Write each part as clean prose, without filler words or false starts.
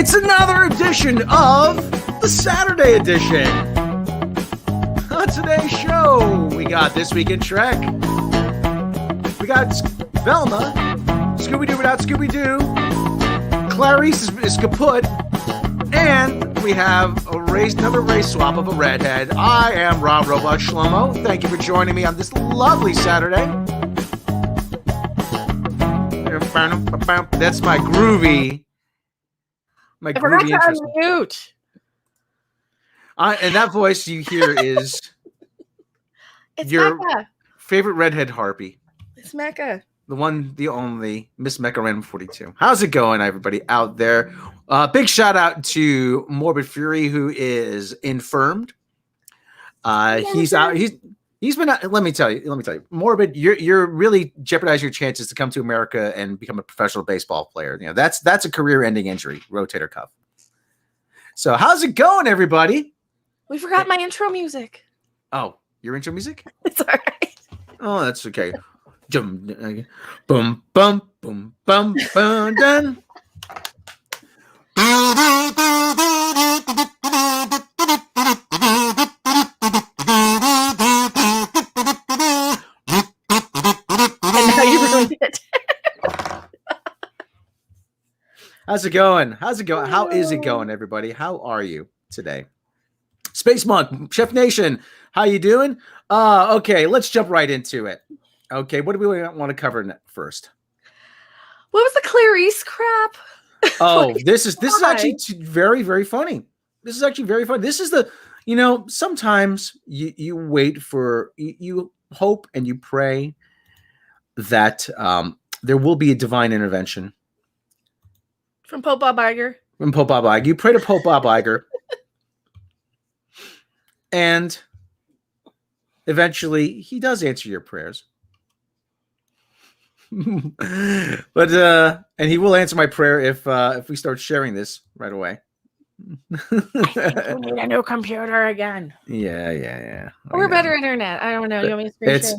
It's another edition of the Saturday edition. On today's show, we got This Week in Trek. We got Velma, Scooby-Doo without Scooby-Doo. Clarice is Kaput. And we have another race swap of a redhead. I am Rob Robot Shlomo. Thank you for joining me on this lovely Saturday. That's my groovy. I forgot to unmute. And that voice you hear is it's your Mecca. favorite redhead harpy. It's Mecca. The one, the only, Miss Mecca Random 42. How's it going, everybody out there? Big shout out to Morbid Fury, who is infirmed. He's out. He's been out. Let me tell you, Morbid, you're really jeopardizing your chances to come to America and become a professional baseball player. You know, that's a career-ending injury, rotator cuff. So how's it going, everybody? We forgot my intro music. Oh, your intro music? It's all right. Oh, that's okay. Boom, bum, bum, bum, bum, done. And now you ruined it. How's it going? How's it going? How is it going, everybody? How are you today? Space Monk, Chef Nation, how you doing? Okay, let's jump right into it. Okay, what do we want to cover first? What was the Clarice crap? Oh, this is actually very, very funny. This is actually very funny. This is sometimes you wait for, you hope and you pray that there will be a divine intervention. From Pope Bob Iger. From Pope Bob Iger. You pray to Pope Bob Iger. And eventually he does answer your prayers. But and he will answer my prayer if we start sharing this right away. I think we need a new computer again. Yeah. Or better internet. I don't know. You want me to screen share?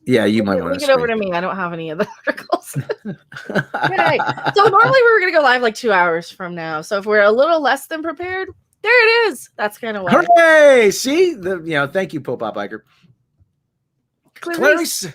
Yeah, you might want to get over to me. I don't have any of the articles. Okay. So normally we were going to go live like 2 hours from now. So if we're a little less than prepared, there it is. That's kind of why. Hooray! See? Thank you, Pope Bob Iger. Clarice.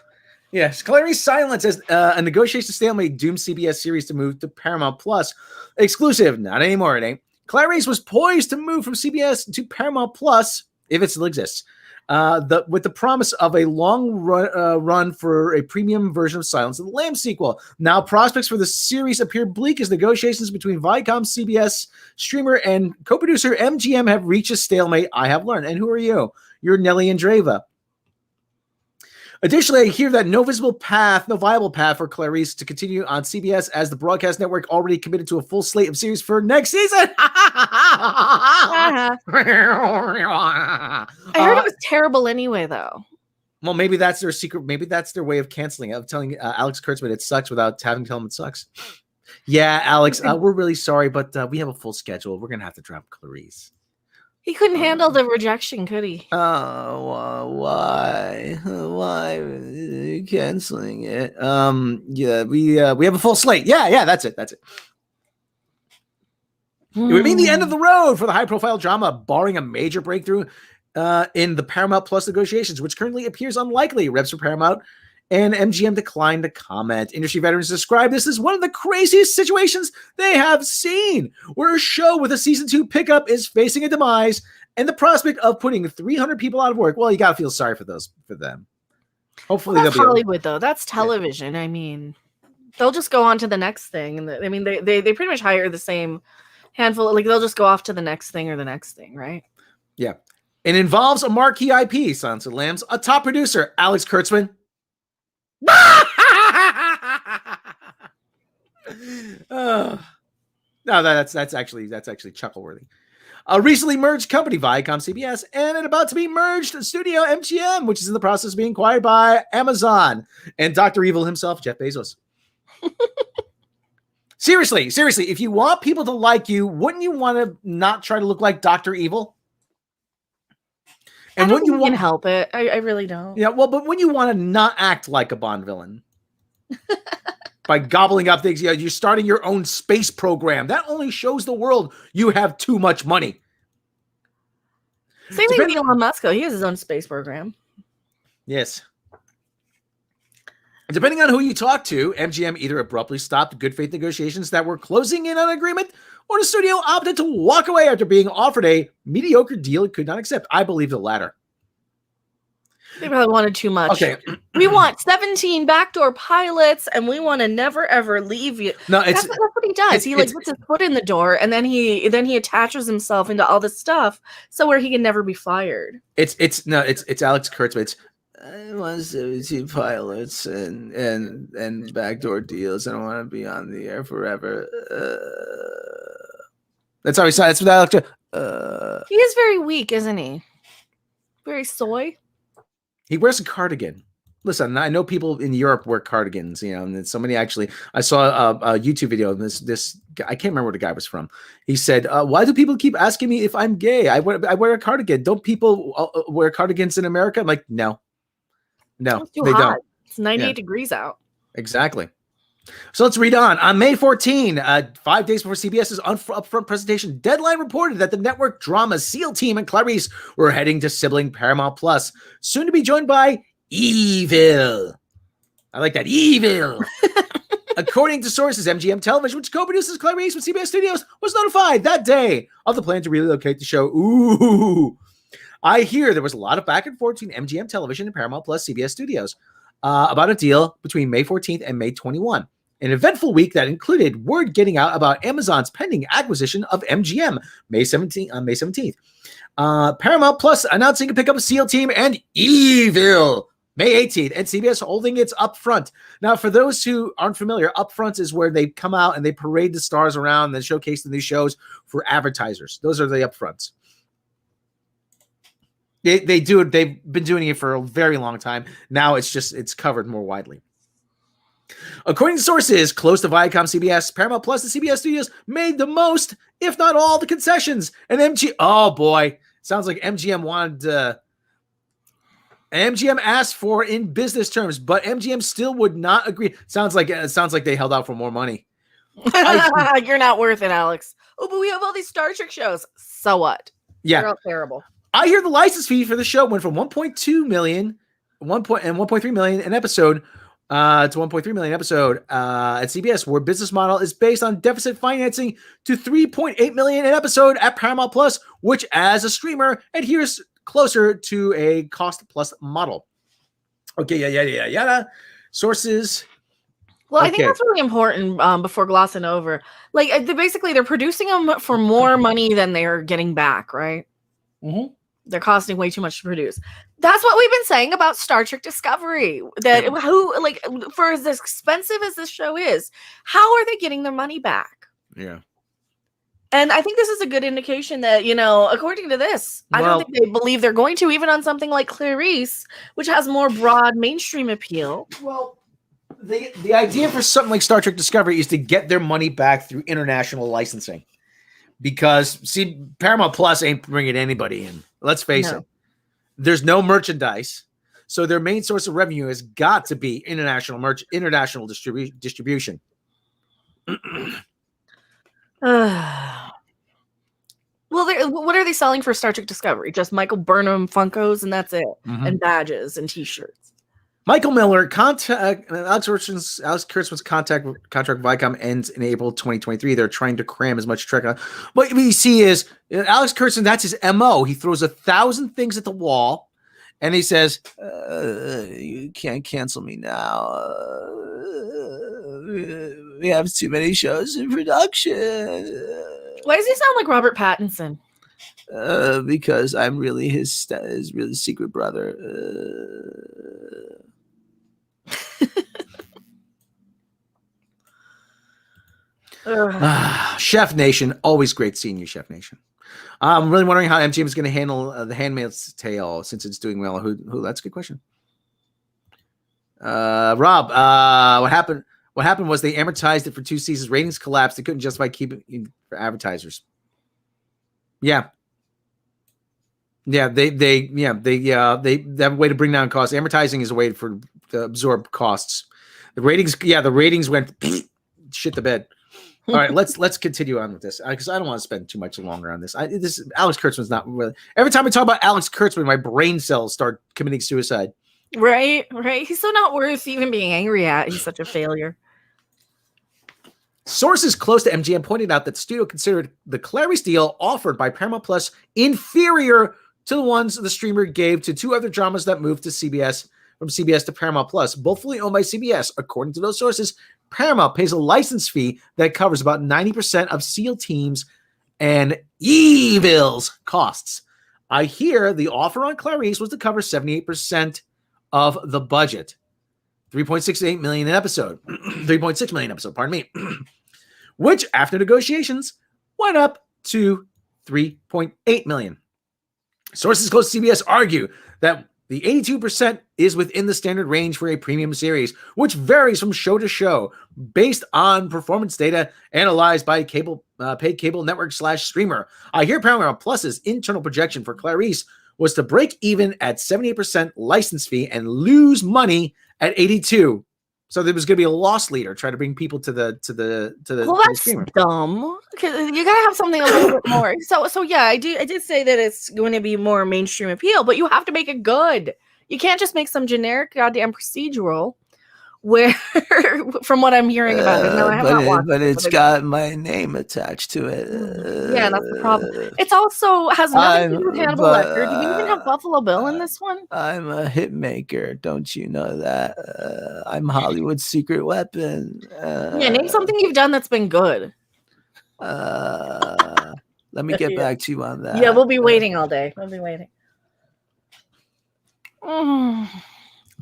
Yes, Clarice silence as a negotiation stalemate doomed CBS series to move to Paramount Plus. Exclusive. Not anymore, it ain't. Clarice was poised to move from CBS to Paramount Plus, if it still exists, with the promise of a long run for a premium version of Silence of the Lambs sequel. Now, prospects for the series appear bleak as negotiations between Viacom, CBS streamer, and co-producer MGM have reached a stalemate, I have learned. And who are you? You're Nelly Andreeva. Additionally, I hear that no viable path for Clarice to continue on CBS as the broadcast network already committed to a full slate of series for next season. I heard it was terrible anyway, though. Well, maybe that's their secret. Maybe that's their way of canceling it, of telling Alex Kurtzman it sucks without having to tell him it sucks. Yeah, Alex, we're really sorry, but we have a full schedule. We're going to have to drop Clarice. He couldn't handle the rejection, could he? Oh, why? Why are you canceling it? Yeah, we have a full slate. Yeah, that's it. It would mean the end of the road for the high-profile drama, barring a major breakthrough in the Paramount Plus negotiations, which currently appears unlikely. Reps for Paramount and MGM declined to comment. Industry veterans describe this as one of the craziest situations they have seen, where a show with a season 2 pickup is facing a demise and the prospect of putting 300 people out of work. Well, you got to feel sorry for them. Hopefully that's Hollywood, though. That's television. Yeah. I mean, they'll just go on to the next thing. And they pretty much hire the same handful. Like, they'll just go off to the next thing or the next thing, right? Yeah. It involves a marquee IP, Silence of the Lambs, a top producer, Alex Kurtzman. No, that's actually chuckle worthy. A recently merged company, Viacom CBS, and an about to be merged studio, MGM, which is in the process of being acquired by Amazon and Dr. Evil himself, Jeff Bezos. Seriously, if you want people to like you, wouldn't you want to not try to look like Dr. Evil? And when you can help it, I really don't. Yeah, well, but when you want to not act like a Bond villain by gobbling up things. You're starting your own space program. That only shows the world you have too much money. Same thing with Elon Musk. He has his own space program. Yes. Depending on who you talk to, MGM either abruptly stopped good faith negotiations that were closing in on an agreement, or the studio opted to walk away after being offered a mediocre deal it could not accept. I believe the latter. They probably wanted too much. Okay. We want 17 backdoor pilots, and we want to never ever leave you. No, that's what he does. He puts his foot in the door, and then he attaches himself into all this stuff, so where he can never be fired. It's Alex Kurtzman. It's I want 17 pilots and backdoor deals. I don't want to be on the air forever. That's how he said. That's what Alex. He is very weak, isn't he? Very soy. He wears a cardigan. Listen, I know people in Europe wear cardigans, and somebody actually, I saw a YouTube video of this guy, I can't remember where the guy was from. He said, why do people keep asking me if I'm gay? I wear a cardigan. Don't people wear cardigans in America? I'm like, no, they don't. It's 98 degrees out. Exactly. So let's read on. On May 14, 5 days before CBS's upfront presentation, Deadline reported that the network drama SEAL Team and Clarice were heading to sibling Paramount Plus, soon to be joined by Evil. I like that. Evil. According to sources, MGM Television, which co-produces Clarice with CBS Studios, was notified that day of the plan to relocate the show. Ooh. I hear there was a lot of back and forth between MGM Television and Paramount Plus CBS Studios about a deal between May 14th and May 21. An eventful week that included word getting out about Amazon's pending acquisition of MGM May 17th. Paramount Plus announcing a pickup of SEAL Team and Evil May 18th, and CBS holding its upfront. Now, for those who aren't familiar, upfront is where they come out and they parade the stars around and then showcase the new shows for advertisers. Those are the upfronts. They do it. They've been doing it for a very long time. Now it's covered more widely. According to sources close to Viacom, CBS, Paramount Plus, and CBS Studios made the most, if not all, the concessions. And oh boy, sounds like MGM wanted. MGM asked for in business terms, but MGM still would not agree. Sounds like they held out for more money. You're not worth it, Alex. Oh, but we have all these Star Trek shows. So what? Yeah, they're all terrible. I hear the license fee for the show went from 1.2 million, 1.3 million an episode to 1.3 million episode at CBS, where business model is based on deficit financing, to 3.8 million an episode at Paramount Plus, which as a streamer adheres closer to a cost plus model. Okay, yada. Sources. Well, I think that's really important before glossing over. Like, they're producing them for more money than they're getting back, right? Mm-hmm. They're costing way too much to produce. That's what we've been saying about Star Trek Discovery. For as expensive as this show is, how are they getting their money back? Yeah. And I think this is a good indication that, according to this, I don't think they believe they're going to, even on something like Clarice, which has more broad mainstream appeal. Well, the idea for something like Star Trek Discovery is to get their money back through international licensing. Because, see, Paramount Plus ain't bringing anybody in. Let's face it. There's no merchandise. So their main source of revenue has got to be international distribution. Well, what are they selling for Star Trek Discovery? Just Michael Burnham Funkos, and that's it. Mm-hmm. And badges and T-shirts. Michael Miller, Alex Kurtzman's contract with Viacom ends in April 2023. They're trying to cram as much Trek on. What we see is Alex Kurtzman, that's his MO. He throws 1,000 things at the wall, and he says, you can't cancel me now. We have too many shows in production. Why does he sound like Robert Pattinson? Because I'm really his really secret brother. Chef Nation, always great seeing you, Chef Nation. I'm really wondering how MGM is going to handle The Handmaid's Tale since it's doing well. Who? That's a good question. Rob, what happened? What happened was they amortized it for 2 seasons. Ratings collapsed. They couldn't justify keeping it for advertisers. Yeah. Yeah, they have a way to bring down costs. Amortizing is a way to absorb costs. The ratings went shit the bed. All right, let's continue on with this because I don't want to spend too much longer on this. This Alex Kurtzman's not really. Every time I talk about Alex Kurtzman, my brain cells start committing suicide. Right. He's so not worth even being angry at. He's such a failure. Sources close to MGM pointed out that the studio considered the Clarice deal offered by Paramount Plus inferior to the ones the streamer gave to 2 other dramas that moved to CBS from CBS to Paramount Plus, both fully owned by CBS. According to those sources, Paramount pays a license fee that covers about 90% of SEAL Team's and Evil's costs. I hear the offer on Clarice was to cover 78% of the budget. 3.68 million an episode. 3.6 million episode, pardon me. Which, after negotiations, went up to 3.8 million. Sources close to CBS argue that the 82% is within the standard range for a premium series, which varies from show to show based on performance data analyzed by paid cable network / streamer. I hear Paramount Plus's internal projection for Clarice was to break even at 78% license fee and lose money at 82%. So there was going to be a loss leader trying to bring people to the that's streamer. Dumb. You gotta have something a little bit more. So yeah, I did say that it's going to be more mainstream appeal, but you have to make it good. You can't just make some generic goddamn procedural. Where, from what I'm hearing about it, no, I have not watched but it's got my name attached to it. Yeah, that's the problem. It's also has nothing to do with Hannibal Lecter. Do we even have Buffalo Bill in this one? I'm a hit maker. Don't you know that? I'm Hollywood's secret weapon. Name something you've done that's been good. Let me get back to you on that. Yeah, we'll be waiting all day. We'll be waiting.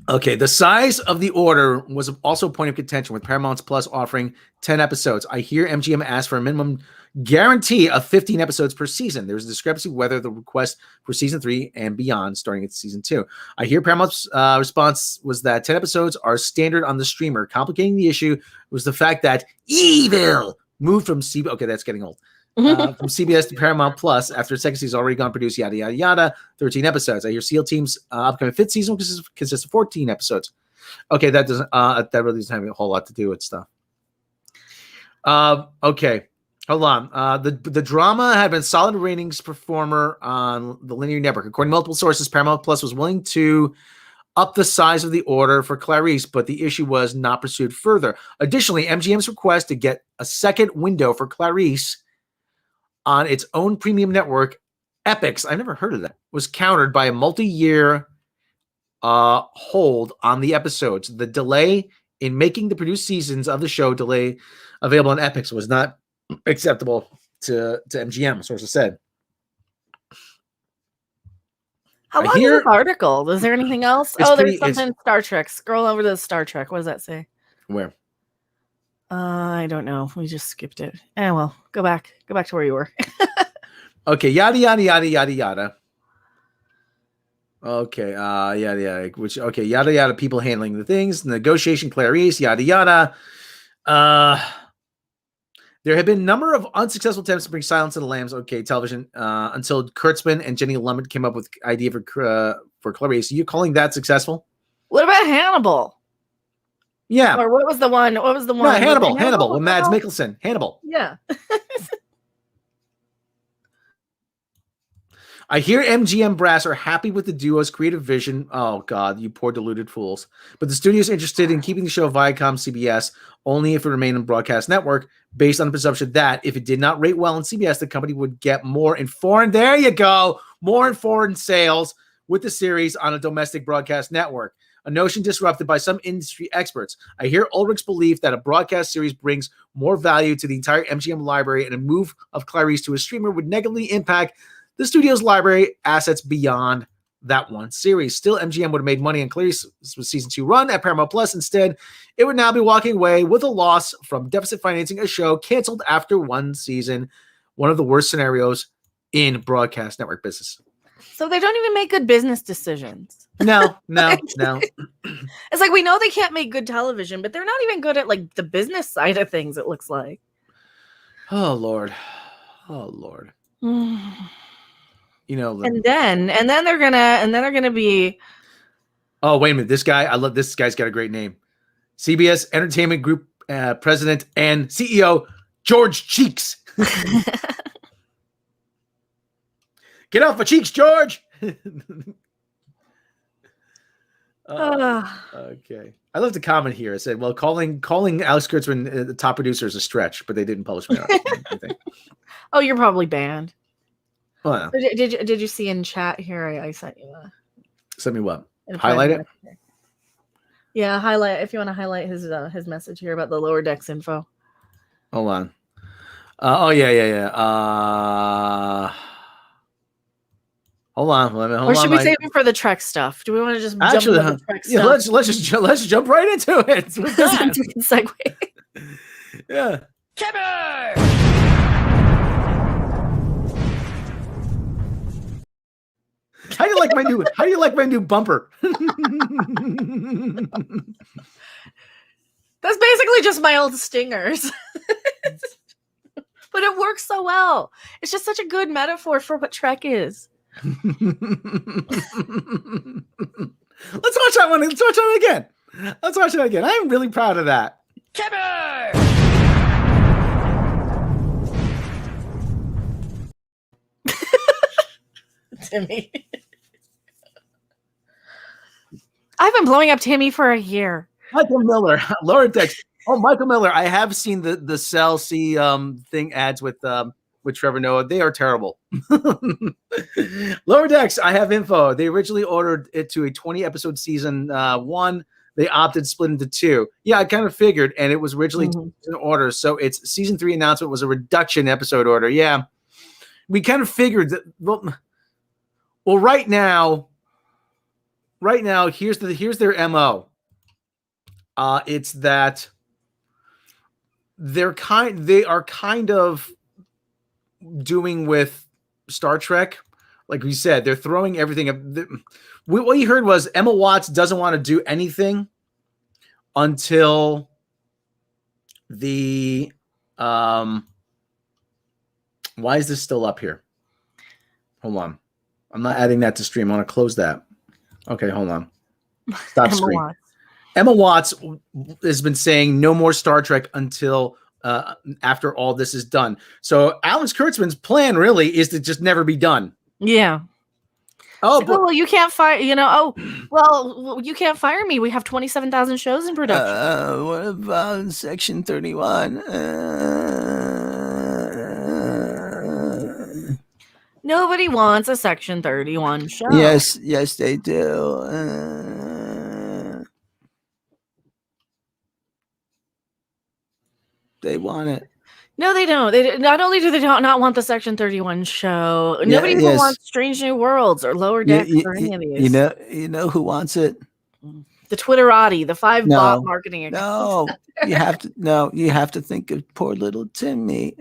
Okay, the size of the order was also a point of contention, with Paramount Plus offering 10 episodes. I hear MGM asked for a minimum guarantee of 15 episodes per season. There's a discrepancy whether the request for season 3 and beyond, starting at season 2. I hear Paramount's response was that 10 episodes are standard on the streamer. Complicating the issue was the fact that Evil moved from CBS. Okay, that's getting old. From CBS to Paramount Plus after the second season already gone produced, yada yada yada. 13 episodes. I hear SEAL Team's upcoming 5th season consists of 14 episodes. Okay, that really doesn't have a whole lot to do with stuff. Okay, hold on. The drama had been solid ratings performer on the linear network. According to multiple sources, Paramount Plus was willing to up the size of the order for Clarice, but the issue was not pursued further. Additionally, MGM's request to get a second window for Clarice on its own premium network, Epix, I never heard of that, was countered by a multi-year hold on the episodes. The delay in making the produced seasons of the show available on Epix was not acceptable to MGM, sources said. How long is this article? Is there anything else? There's something in Star Trek. Scroll over to Star Trek. What does that say? Where? I don't know. We just skipped it. Well, go back to where you were. Okay, yada yada yada yada yada. Okay, yada yada. Yada yada. People handling the things. Negotiation, Clarice, yada yada. There have been a number of unsuccessful attempts to bring Silence of the Lambs, television, until Kurtzman and Jenny Lumet came up with the idea for Clarice. Are you calling that successful? What about Hannibal? Yeah. Or what was the one? No, Hannibal with Mads Mikkelsen. Hannibal. Yeah. I hear MGM brass are happy with the duo's creative vision. Oh, God, you poor deluded fools. But the studio's interested in keeping the show Viacom CBS only if it remained on broadcast network, based on the presumption that if it did not rate well in CBS, the company would get more in foreign. There you go. More in foreign sales with the series on a domestic broadcast network. A notion disrupted by some industry experts. I hear Ulrich's belief that a broadcast series brings more value to the entire MGM library, and a move of Clarice to a streamer would negatively impact the studio's library assets beyond that one series. Still, MGM would have made money on Clarice's season 2 run at Paramount Plus. Instead, it would now be walking away with a loss from deficit financing a show canceled after one season. One of the worst scenarios in broadcast network business. So they don't even make good business decisions. No. It's like we know they can't make good television, but they're not even good at like the business side of things, it looks like. Oh Lord. You know, and then they're gonna be. Oh, wait a minute. This guy's got a great name. CBS Entertainment Group president and CEO George Cheeks. Get off my cheeks, George. Okay. I love the comment here. It said, well, calling Alex Kurtzman the top producer is a stretch, but they didn't publish me on it, I think. Oh, you're probably banned. Oh, no. Did you see in chat here? I sent you Send me what? Highlight it? Yeah, highlight if you want to highlight his message here about the lower decks info. Hold on. Yeah. Hold on. Or should we save it for the Trek stuff? Do we want to just jump into the Trek yeah, stuff? let's just jump right into it. We can segue. Yeah. How do you like my new bumper? That's basically just my old stingers. But it works so well. It's just such a good metaphor for what Trek is. Let's watch that one. Let's watch it again. I'm really proud of that. Timmy. I've been blowing up Timmy for a year. Michael Miller, lower decks. Oh, Michael Miller. I have seen the Cell C thing ads with Trevor Noah. They are terrible. Lower decks. I have info. They originally ordered it to a 20-episode season 1. They opted split into 2. Yeah, I kind of figured, and it was originally an order. So its season 3 announcement was a reduction episode order. Yeah, we kind of figured that. Well, right now, here's their MO. It's that they are kind of doing with Star Trek, like we said, they're throwing everything up. What you heard was Emma Watts doesn't want to do anything until the why is this still up here? Hold on. I'm not adding that to stream. I want to close that. Okay, hold on. Stop screen. Emma Watts has been saying no more Star Trek until after all this is done. So Alex Kurtzman's plan really is to just never be done. Yeah. Oh, but well, you can't fire. Oh, well, you can't fire me. We have 27,000 shows in production. What about Section 31? Nobody wants a Section 31 show. Yes, they do. They want it. No, they don't. They not only do they not want the Section 31 show. Nobody even wants Strange New Worlds or Lower Decks or any of these. You know who wants it? The Twitterati, the 5 bot marketing accounts. You have to think of poor little Timmy.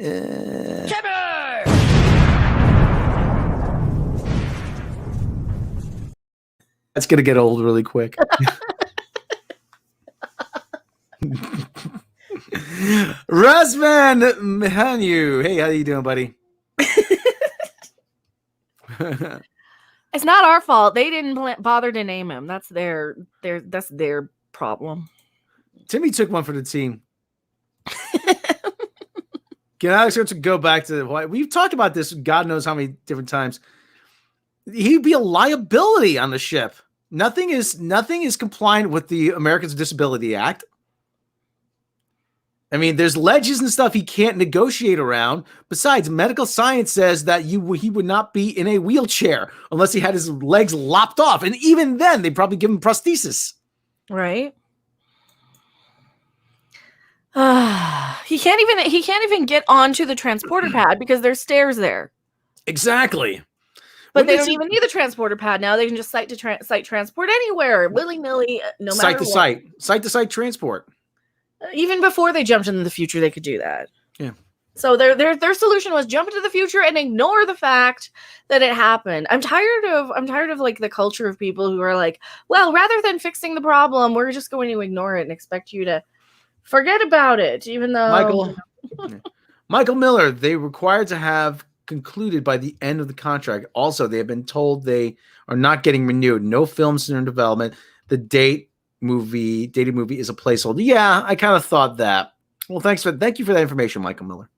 That's gonna get old really quick. Razvan Mihanu. Hey, how you doing, buddy? It's not our fault. They didn't bother to name him. That's their problem. Timmy took one for the team. Can Alex to go back to why we've talked about this God knows how many different times. He'd be a liability on the ship. Nothing is compliant with the Americans with Disability Act. I mean, there's ledges and stuff he can't negotiate around. Besides, medical science says that he would not be in a wheelchair unless he had his legs lopped off. And even then, they'd probably give him prosthesis. Right. He can't even get onto the transporter pad because there's stairs there. Exactly. But they don't even need the transporter pad now. They can just site transport anywhere, willy-nilly, no matter what. Site to site transport. Even before they jumped into the future, they could do that. Yeah. So their solution was jump into the future and ignore the fact that it happened. I'm tired of like the culture of people who are like, well, rather than fixing the problem, we're just going to ignore it and expect you to forget about it, even though Michael Miller, they required to have concluded by the end of the contract. Also, they have been told they are not getting renewed. No films in development. The date movie is a placeholder. Yeah, I kind of thought that. Well, thank you for that information, Michael Miller.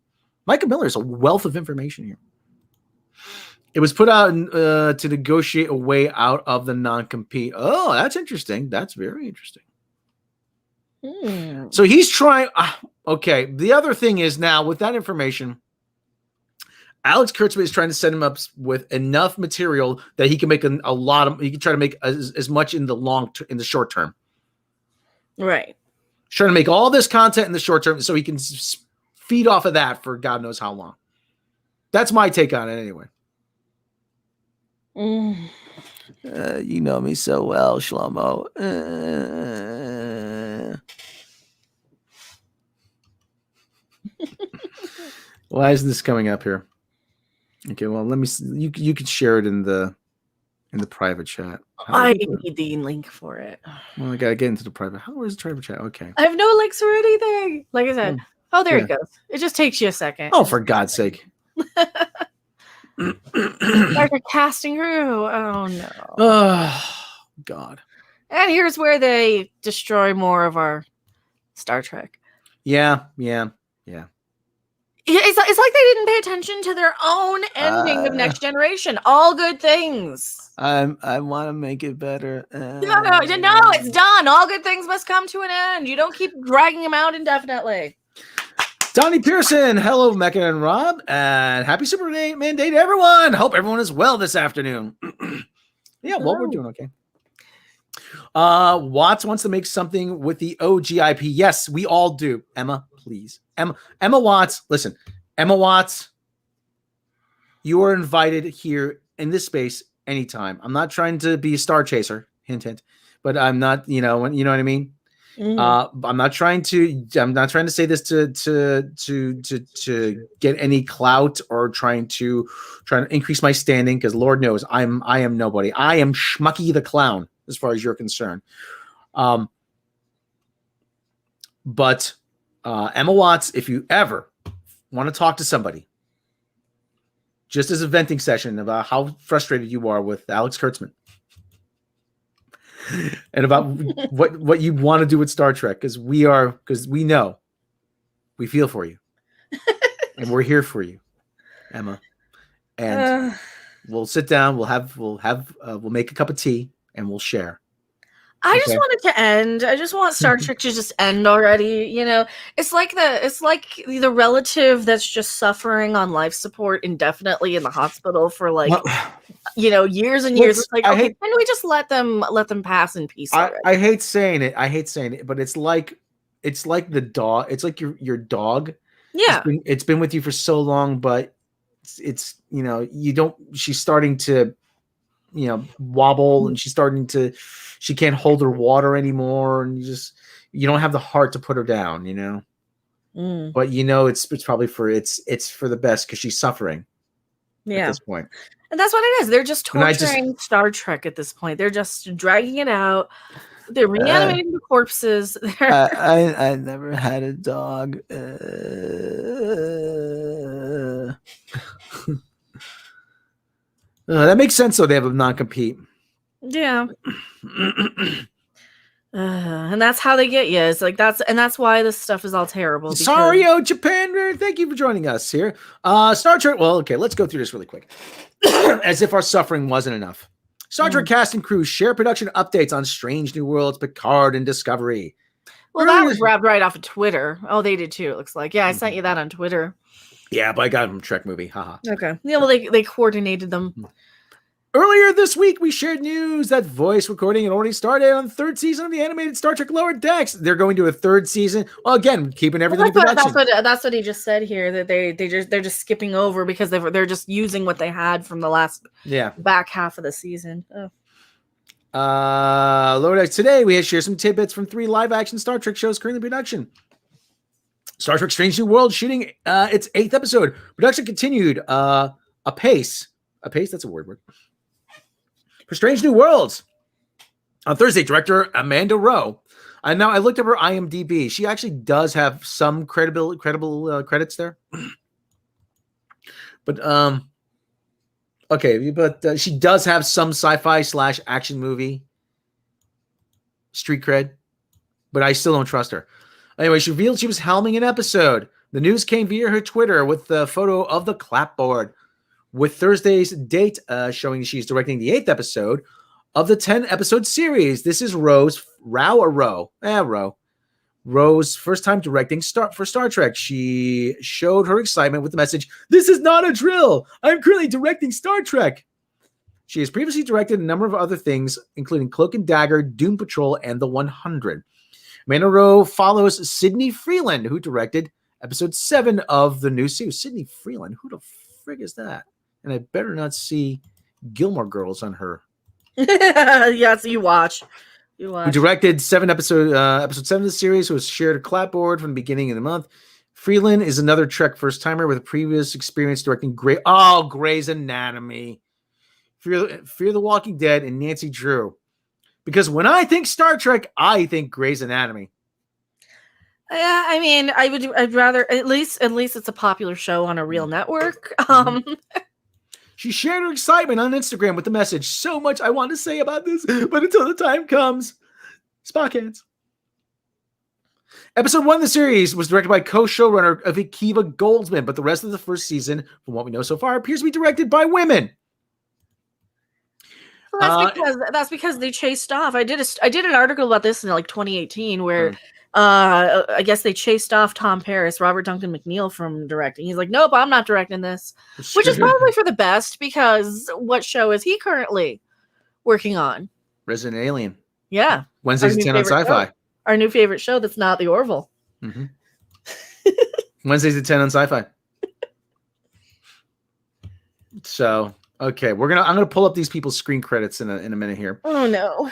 Michael Miller is a wealth of information here. It was put out to negotiate a way out of the non-compete. Oh, that's interesting. That's very interesting. So he's trying. Okay. The other thing is now with that information, Alex Kurtzman is trying to set him up with enough material that he can make a lot of. He can try to make as much in the short term. Right. He's trying to make all this content in the short term so he can feed off of that for God knows how long. That's my take on it, anyway. You know me so well, Shlomo. Why isn't this coming up here? Okay, well, let me see. You could share it in the private chat. I need the link for it. Well, I gotta get into the private. Where's the private chat? Okay. I have no links or anything. Like I said. Oh, there it goes. It just takes you a second. Oh, for God's sake. Like a casting crew. Oh no. Oh God. And here's where they destroy more of our Star Trek. Yeah. It's like they didn't pay attention to their own ending of Next Generation. All good things. I want to make it better. No, it's done. All good things must come to an end. You don't keep dragging them out indefinitely. Donnie Pearson, hello, Mecca and Rob, and happy Superman Day to everyone. Hope everyone is well this afternoon. Yeah, well, we're doing okay. Watts wants to make something with the OGIP. Yes, we all do. Emma, please. Emma Watts, listen. Emma Watts, you are invited here in this space anytime. I'm not trying to be a star chaser, hint, hint, but I'm not, you know what I mean? I'm not trying to say this to get any clout or trying to increase my standing, because Lord knows I am nobody. I am Schmucky the Clown as far as you're concerned. But Emma Watts, if you ever want to talk to somebody, just as a venting session about how frustrated you are with Alex Kurtzman, and about what you want to do with Star Trek, because we know, we feel for you, and we're here for you, Emma. And we'll sit down. We'll make a cup of tea and we'll share. I just want it to end. I just want Star Trek to just end already. You know, it's like the relative that's just suffering on life support indefinitely in the hospital for years and years. It's like, okay, can we just let them pass in peace already? I hate saying it, but it's like the dog. It's like your dog. Yeah, it's been with you for so long, but it's she's starting to wobble, and she can't hold her water anymore, and you don't have the heart to put her down, but it's probably for the best, because she's suffering at this point. And that's what it is. They're just torturing Star Trek at this point. They're just dragging it out. They're reanimating the corpses. I never had a dog. That makes sense, though. They have a non-compete. Yeah. And that's how they get you. It's like that's why this stuff is all terrible. Sorry, Japan. Thank you for joining us here. Star Trek. Well, okay, let's go through this really quick. As if our suffering wasn't enough. Star Trek cast and crew share production updates on Strange New Worlds, Picard, and Discovery. Well, that was grabbed right off of Twitter. Oh, they did too, it looks like. Yeah, I sent you that on Twitter. Yeah, but I got it from Trek Movie. Haha. Okay. Yeah, well, they coordinated them. Earlier this week, we shared news that voice recording had already started on the third season of the animated Star Trek Lower Decks. They're going to a third season. Well, again, keeping everything in production. That's what he just said here. That they're just skipping over because they're just using what they had from the last back half of the season. Lower Decks today, we had shared some tidbits from 3 live-action Star Trek shows currently in production. Star Trek Strange New World shooting its 8th episode. Production continued apace. Apace, that's a word. For Strange New Worlds. On Thursday, director Amanda Rowe. And now I looked up her IMDb. She actually does have some credible credits there. But okay, but she does have some sci-fi / action movie street cred, but I still don't trust her. Anyway, she revealed she was helming an episode. The news came via her Twitter with the photo of the clapboard, with Thursday's date showing she's directing the 8th episode of the 10-episode series. This is Rose's first time directing for Star Trek. She showed her excitement with the message, "This is not a drill. I'm currently directing Star Trek." She has previously directed a number of other things, including Cloak and Dagger, Doom Patrol, and The 100. Amanda Rowe follows Sydney Freeland, who directed episode 7 of the new series. Sydney Freeland, who the frig is that? And I better not see Gilmore Girls on her. Yes, you watch. Who directed episode 7 of the series, who has shared a clapboard from the beginning of the month. Freeland is another Trek first-timer with a previous experience directing Grey's Anatomy, Fear the Walking Dead, and Nancy Drew. Because when I think Star Trek, I think Grey's Anatomy. Yeah, I mean, I'd rather at least it's a popular show on a real network. She shared her excitement on Instagram with the message, "So much I want to say about this, but until the time comes, Spock hands." Episode 1 of the series was directed by co-showrunner of Akiva Goldsman, but the rest of the first season, from what we know so far, appears to be directed by women. Well, that's because they chased off. I did an article about this in like 2018 where I guess they chased off Tom Paris, Robert Duncan McNeil, from directing. He's like, "Nope, I'm not directing this," which is probably for the best, because what show is he currently working on? Resident Alien. Yeah. Wednesdays at 10 on Sci-Fi. Our new favorite show that's not the Orville. Mm-hmm. Wednesdays at 10 on Sci-Fi. So, okay, I'm gonna pull up these people's screen credits in a minute here. Oh no.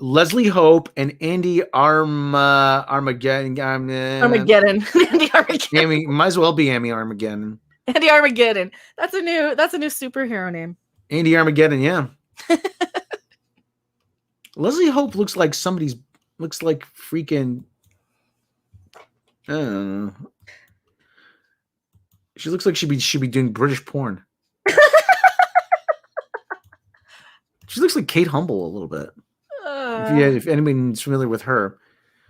Leslie Hope and Andy Armageddon. Armageddon. Andy Armageddon. Might as well be Amy Armageddon. Andy Armageddon. That's a new superhero name. Andy Armageddon, yeah. Leslie Hope looks like freaking. I don't know. She looks like she'd be doing British porn. She looks like Kate Humble a little bit. If anybody's familiar with her.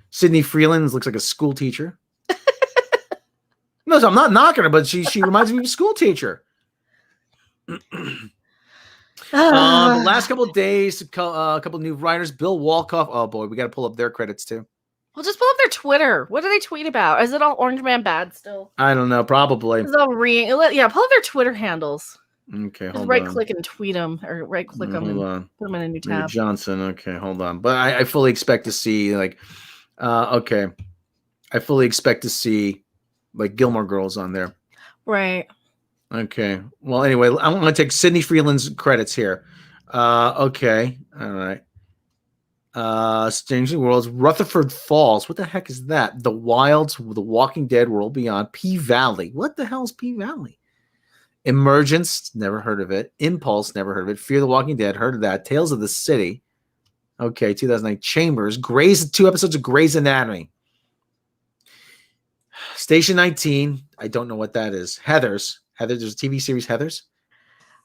Sydney Freeland looks like a school teacher. No, I'm not knocking her, but she reminds me of a school teacher. The last couple of days, a couple of new writers. Bill Wolkoff. Oh boy, we got to pull up their credits too. Well, just pull up their Twitter. What do they tweet about? Is it all Orange Man bad still? I don't know. Probably. It's all pull up their Twitter handles. Okay, just right click and tweet them, or right click them and put them in a new tab. Johnson. Okay, hold on. But I fully expect to see I fully expect to see like Gilmore Girls on there. Right. Okay. Well, anyway, I'm going to take Sydney Freeland's credits here. Okay. All right. Strange New Worlds, Rutherford Falls. What the heck is that? The Wilds, The Walking Dead, World Beyond, P-Valley. What the hell is P-Valley? Emergence, never heard of it. Impulse, never heard of it. Fear the Walking Dead, heard of that. Tales of the City. Okay, 2009. Chambers, 2 episodes of Grey's Anatomy. Station 19, I don't know what that is. Heathers, there's a TV series, Heathers.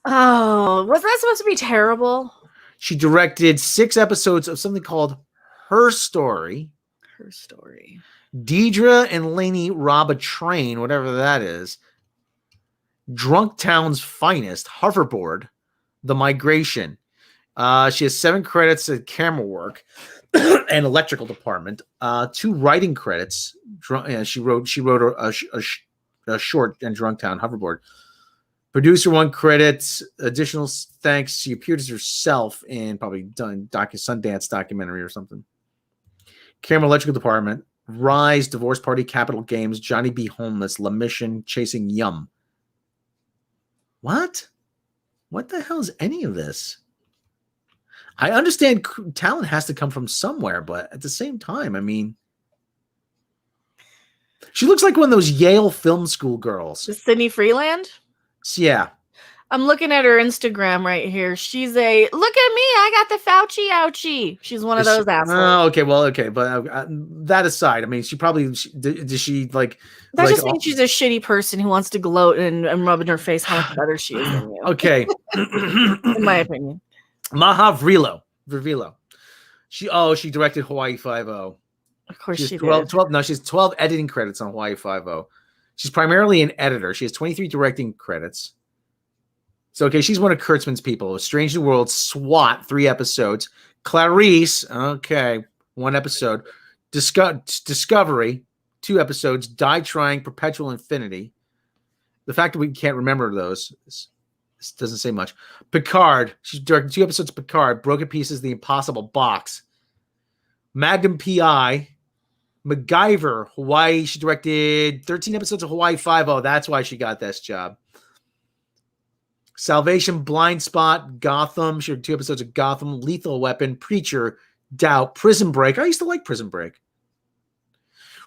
Oh, wasn't that supposed to be terrible? She directed 6 episodes of something called Her Story. Her Story. Deidre and Lainey rob a train, whatever that is. Drunk Town's Finest, Hoverboard, The Migration. She has 7 credits at camera work and electrical department. 2 writing credits. She wrote a short in Drunk Town, Hoverboard. Producer 1 credits. Additional thanks. She appeared as herself in probably done Sundance documentary or something. Camera electrical department. Rise, Divorce Party, Capital Games, Johnny B. Homeless, La Mission, Chasing Yum. What? What the hell is any of this? I understand talent has to come from somewhere, but at the same time, I mean, she looks like one of those Yale Film School girls. Sydney Freeland? Yeah. I'm looking at her Instagram right here. She's look at me, I got the Fauci ouchie. She's one of those assholes. Oh, okay, well, okay, but that aside, I mean, does she like? That just means she's a shitty person who wants to gloat and rub in her face how much better she is than you. Okay, in my opinion. Maha Vrilo. She directed Hawaii Five-0. Of course She she has 12, did. 12 no, she has 12 editing credits on Hawaii Five-0. She's primarily an editor. She has 23 directing credits. So, okay, she's one of Kurtzman's people. Strange New Worlds, SWAT, 3 episodes. Clarice, okay, 1 episode. Discovery, 2 episodes. Die Trying, Perpetual Infinity. The fact that we can't remember those this doesn't say much. Picard, she's directed 2 episodes of Picard. Broken Pieces, The Impossible Box. Magnum PI. MacGyver, Hawaii. She directed 13 episodes of Hawaii Five-0. That's why she got this job. Salvation, Blind Spot, Gotham. She did 2 episodes of Gotham. Lethal Weapon, Preacher, Doubt, Prison Break. I used to like Prison Break.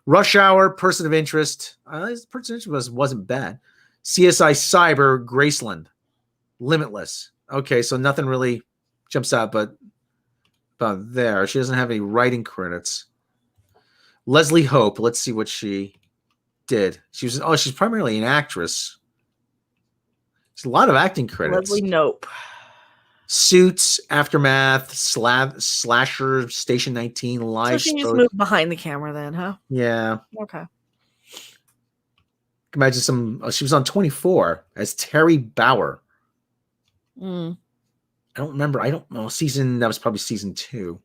Rush Hour, Person of Interest. Person of Interest wasn't bad. CSI Cyber, Graceland. Limitless. Okay, so nothing really jumps out but about there. She doesn't have any writing credits. Leslie Hope. Let's see what she did. She's primarily an actress. There's a lot of acting credits. Leslie Nope. Suits, Aftermath, Slasher, Station 19, Live. So she just moved behind the camera then, huh? Yeah. Okay. Imagine she was on 24 as Terry Bauer. Mm. I don't remember. I don't know. That was probably season 2.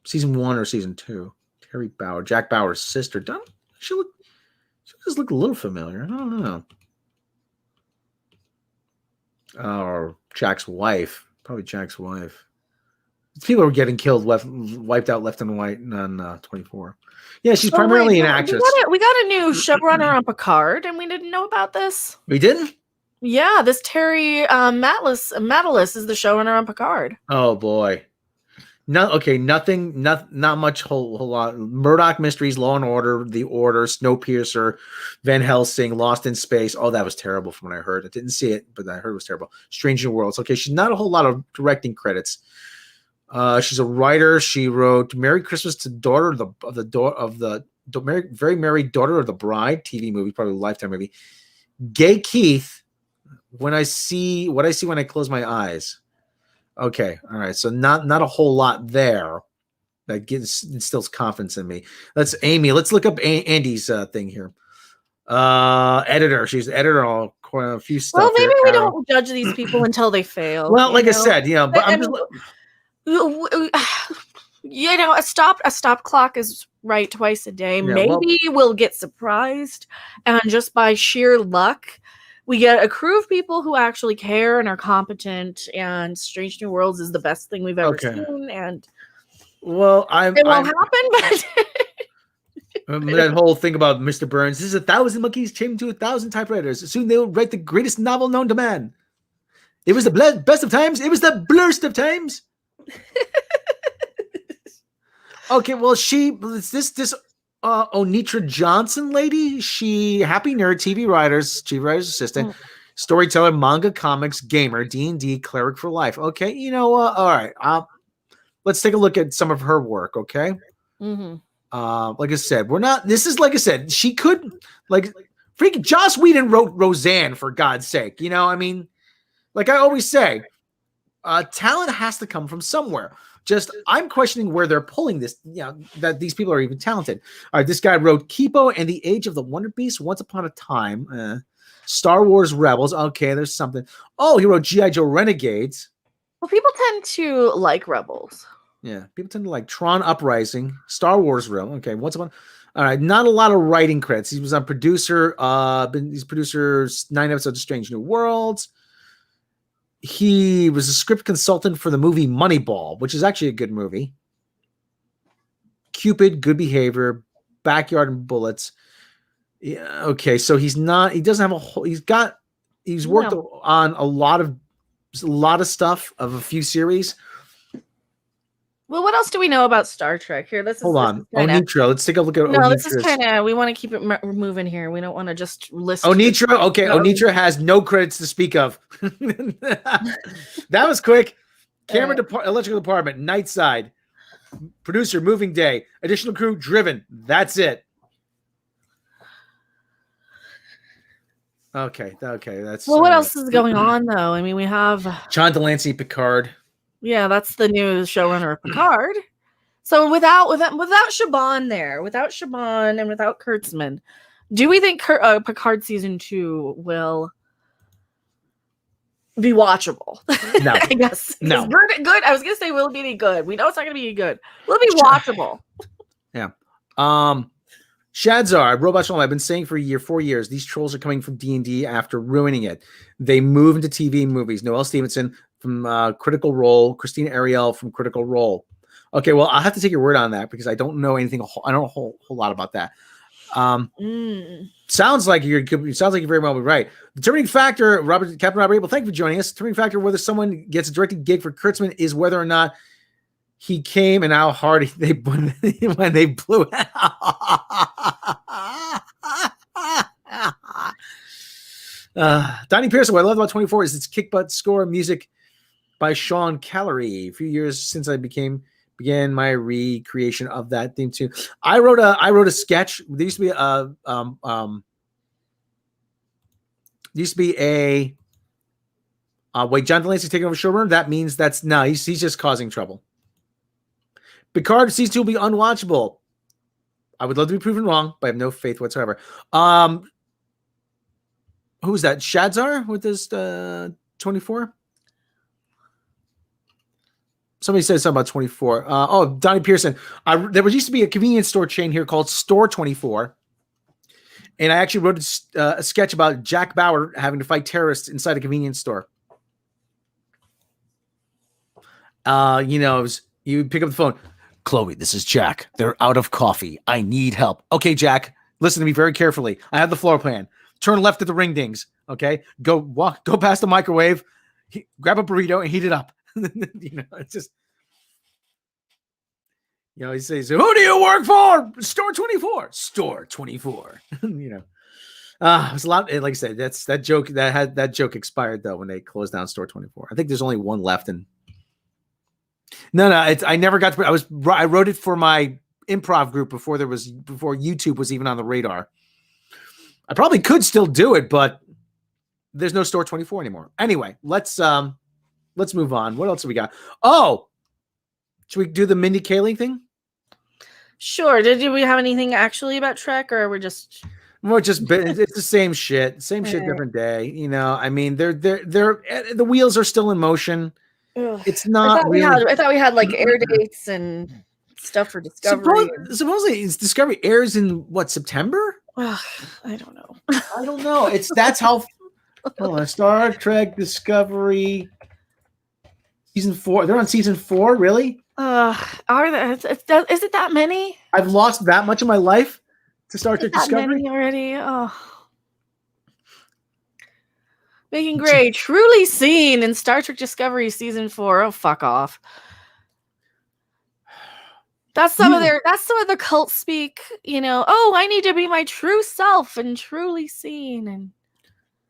Season 1 or season 2. Terry Bauer, Jack Bauer's sister. She just look a little familiar. I don't know. Or Jack's wife. Probably Jack's wife. People were getting killed, wiped out left and right on 24. Yeah, she's primarily an actress. We got a new showrunner on Picard, and we didn't know about this. We didn't? Yeah, this Terry Matalis is the showrunner on Picard. Oh boy. Not much whole lot. Murdoch Mysteries, Law and Order, The Order, Snowpiercer, Van Helsing, Lost in Space. Oh, that was terrible from what I heard. I didn't see it, but I heard it was terrible. Strange New Worlds. Okay, she's not a whole lot of directing credits. She's a writer. She wrote "Merry Christmas to Daughter of the Very Merry Daughter of the Bride" TV movie, probably a Lifetime movie. Gay Keith. What I see when I close my eyes. Okay, all right. So not a whole lot there that instills confidence in me. Let's look up Andy's thing here. Editor. She's the editor on a few stuff. Well, maybe we don't judge these people until they fail. Well, like I said, but I'm just. A stop clock is right twice a day. Yeah, maybe we'll get surprised, and just by sheer luck, we get a crew of people who actually care and are competent. And Strange New Worlds is the best thing we've ever seen. And it won't happen, but. That whole thing about Mr. Burns. This is 1,000 monkeys chained to 1,000 typewriters. Soon they will write the greatest novel known to man. It was the best of times. It was the blurst of times. Okay, well, this Onitra Johnson lady. She Happy Nerd, chief writer's assistant, storyteller, manga, comics, gamer, D&D, cleric for life. Okay, all right. Let's take a look at some of her work. Okay. Mm-hmm. Like I said, like I said, she could freaking Joss Whedon wrote Roseanne, for God's sake. I mean, like I always say, talent has to come from somewhere. I'm questioning where they're pulling this, that these people are even talented. All right, this guy wrote Kipo and the Age of the Wonder Beast, Once Upon a Time, Star Wars Rebels. Okay, there's something. Oh, he wrote G.I. Joe Renegades. Well, people tend to like Rebels. Yeah, people tend to like Tron Uprising, Star Wars Realm. Okay, Once Upon. All right, not a lot of writing credits. He was on producer. He's producer 9 episodes of Strange New Worlds. He was a script consultant for the movie Moneyball, which is actually a good movie. Cupid, Good Behavior, Backyard and Bullets. Yeah, okay, so he doesn't have a whole. He's worked on a lot of stuff of a few series. Well, what else do we know about Star Trek here? Hold on. Onitra. Let's take a look at Onitra. No, this is kind of, we want to keep it moving here. We don't want to just list. Onitra. Okay. Onitra has no credits to speak of. That was quick. Camera electrical department, night side. Producer, moving day. Additional crew, driven. That's it. Okay. That's. Well, what else is going on, though? I mean, we have John Delancey, Picard. Yeah, that's the new showrunner of Picard. So without Shaban there, without Shaban and without Kurtzman, do we think Picard season 2 will be watchable? No. I guess. No. Good. I was gonna say, will it be any good? We know it's not gonna be any good. Will it be watchable? Yeah. Shadzar, Robot Shalom, I've been saying for 4 years, these trolls are coming from D&D after ruining it. They move into TV and movies. Noelle Stevenson from Critical Role, Christina Ariel from Critical Role. Okay, well, I'll have to take your word on that because I don't know anything. I don't know a whole lot about that. Sounds like you're very well right. Determining factor, Captain Robert Abel, thank you for joining us. Determining factor whether someone gets a directing gig for Kurtzman is whether or not he came and how hard they when they blew it. Donnie Pearson, what I love about 24 is its kick butt score music by Sean Callery. A few years since I began my recreation of that theme too. I wrote a sketch. There used to be a wait, John Delancey's taking over showrunner. That means that's nice. He's just causing trouble. Picard season 2 will be unwatchable. I would love to be proven wrong, but I have no faith whatsoever. Who's that? Shadzar with this 24? Somebody said something about 24. Donnie Pearson. There used to be a convenience store chain here called Store 24. And I actually wrote a sketch about Jack Bauer having to fight terrorists inside a convenience store. You pick up the phone. Chloe, this is Jack. They're out of coffee. I need help. Okay, Jack, listen to me very carefully. I have the floor plan. Turn left at the ring dings. Okay, go past the microwave, grab a burrito and heat it up. It's just, he says, "Who do you work for?" Store 24. Store 24. It was a lot. Like I said, that joke expired though when they closed down Store 24. I think there's only one left and. No, I never got to. I wrote it for my improv group before YouTube was even on the radar. I probably could still do it, but there's no Store 24 anymore. Anyway, let's move on. What else have we got? Oh, should we do the Mindy Kaling thing? Sure. Did we have anything actually about Trek, or we're just? It's the same shit, different day. I mean, they're the wheels are still in motion. Ugh. It's not I thought we had like air dates and stuff for Discovery. Supposedly, Discovery airs in September? I don't know. I don't know. That's how. Star Trek Discovery season 4. They're on season 4, really? Are there? Is it that many? I've lost that much of my life to Star Trek Discovery many already. Oh. Megan Gray, truly seen in Star Trek Discovery season 4. Oh, fuck off. That's some of the cult speak, oh, I need to be my true self and truly seen.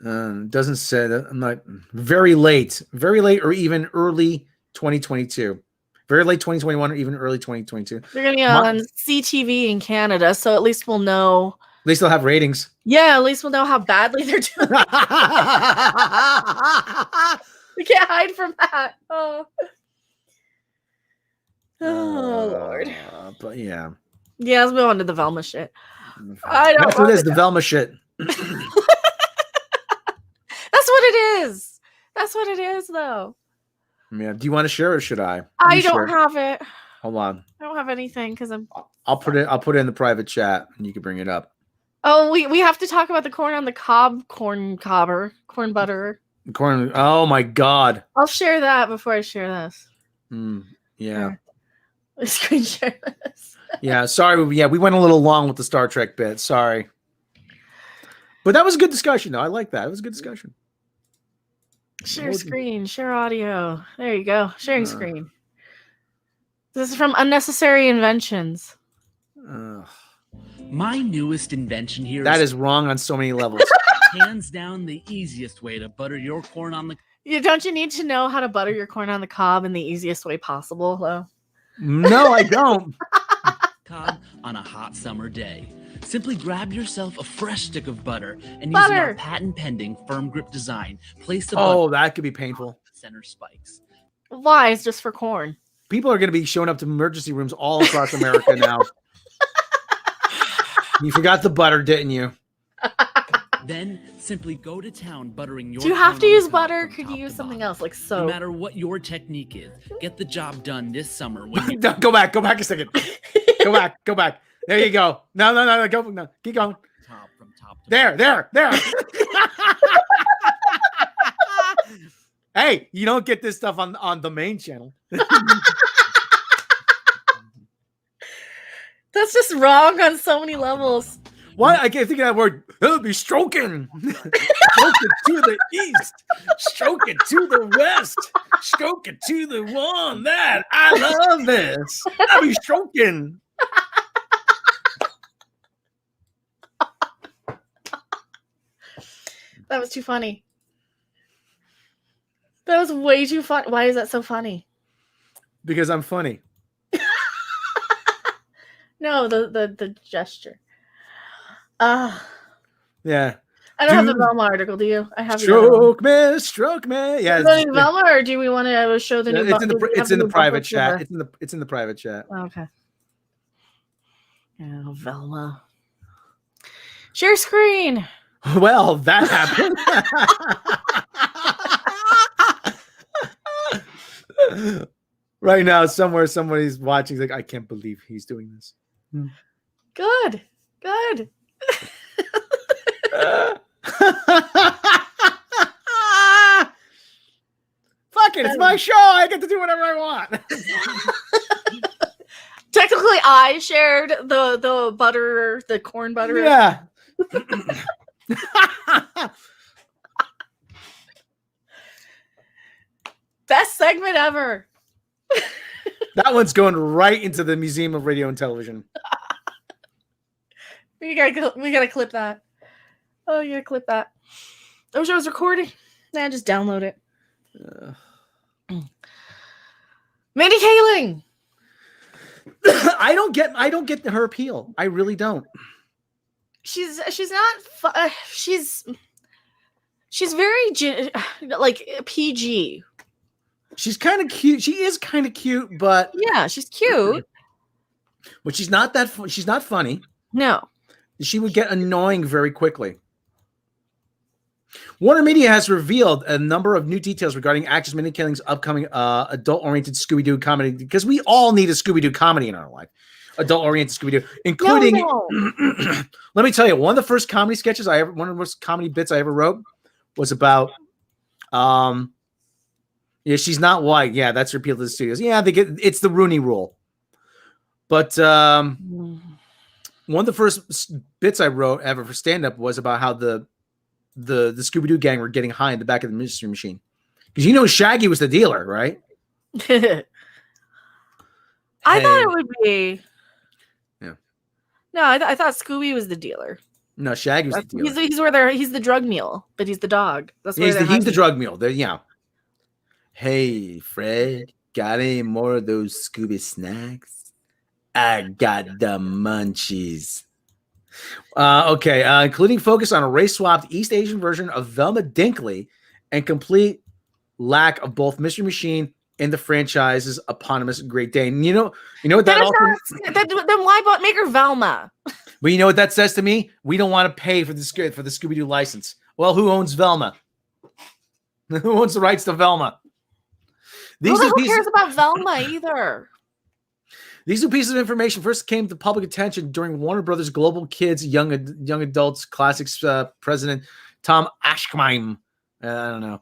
And doesn't say that. I'm not very late, or even early 2022. Very late 2021 or even early 2022. They're going to be on CTV in Canada, so at least we'll know. At least they'll have ratings. Yeah, at least we'll know how badly they're doing. We can't hide from that. Oh Lord. But yeah. Yeah, let's move on to the Velma shit. That's what it is, the Velma shit. That's what it is. That's what it is, though. Yeah. Do you want to share or should I? I don't have it. Hold on. I don't have anything because I'll put it in the private chat and you can bring it up. Oh, we have to talk about the corn on the cob, corn butter. Corn. Oh my God. I'll share that before I share this. Yeah. Screen share this. Yeah. Sorry. Yeah, we went a little long with the Star Trek bit. Sorry. But that was a good discussion, though. I like that. It was a good discussion. Share screen, share audio. There you go. Sharing screen. This is from Unnecessary Inventions. My newest invention here is wrong on so many levels. Hands down the easiest way to butter your corn on the... Don't you need to know how to butter your corn on the cob in the easiest way possible, though? No, I don't. Cob on a hot summer day. Simply grab yourself a fresh stick of butter and using our patent-pending firm grip design, place the butter... Oh, that could be painful. Center spikes. Why? It's just for corn. People are going to be showing up to emergency rooms all across America now. You forgot the butter, didn't you? Then simply go to town buttering your Do you have corn to on the use cob butter? from Could top you to use something bottom. else like No soap? matter what your technique is, get the job done this summer when you Go back a second. Go back. There you go. No, go. No, keep going. top from top to There. Hey, you don't get this stuff on the main channel. That's just wrong on so many levels. Why? I can't think of that word. It'll be stroking. Stroke it to the east. Stroke it to the west. Stroke it to the one that I love this. I'll be stroking. That was too funny. That was way too fun. Why is that so funny? Because I'm funny. No, the gesture. Yeah. I don't have the Dude. Velma article, do you? I have Stroke me. Yeah. Is it Velma, or do we want to show the new? It's in the private chat. It's in the private chat. Okay. Oh, Velma. Share screen. Well, that happened. Right now, somewhere somebody's watching. Like, I can't believe he's doing this. Good. Fuck it, it's my show. I get to do whatever I want. Technically, I shared the butter, the corn butter. Yeah. Best segment ever. That one's going right into the Museum of Radio and Television. We gotta clip that. Oh, you gotta clip that. Oh, I was recording. Nah, just download it. Mindy Kaling. I don't get her appeal. I really don't. She's not. She's very like PG. She's kind of cute. She is kind of cute, but Yeah, she's cute. but she's not that. She's not funny. No. She would get annoying very quickly. Warner Media has revealed a number of new details regarding actress Mindy Kaling's upcoming adult-oriented Scooby-Doo comedy, because we all need a Scooby-Doo comedy in our life. Adult-oriented Scooby-Doo, including. Let me tell you, one of the first comedy sketches one of the first comedy bits I ever wrote was about. Yeah, she's not white. Yeah, that's her appeal to the studios. Yeah, it's the Rooney Rule. But one of the first bits I wrote ever for stand-up was about how the Scooby-Doo gang were getting high in the back of the mystery machine. Because Shaggy was the dealer, right? I thought it would be. Yeah. No, I thought Scooby was the dealer. No, Shaggy was the dealer. He's the drug mule, but he's the dog. That's where He's the drug mule. Yeah. Hey, Fred, got any more of those Scooby snacks? I got the munchies. Okay, including focus on a race-swapped East Asian version of Velma Dinkley and complete lack of both Mystery Machine and the franchise's eponymous Great Dane. You know what that also. Then why make her Velma? But you know what that says to me? We don't want to pay for the Scooby-Doo license. Well, who owns Velma? Who owns the rights to Velma? Who cares about Velma either? These two pieces of information first came to public attention during Warner Brothers Global Kids Young Adults Classics president Tom Aschheim. I don't know.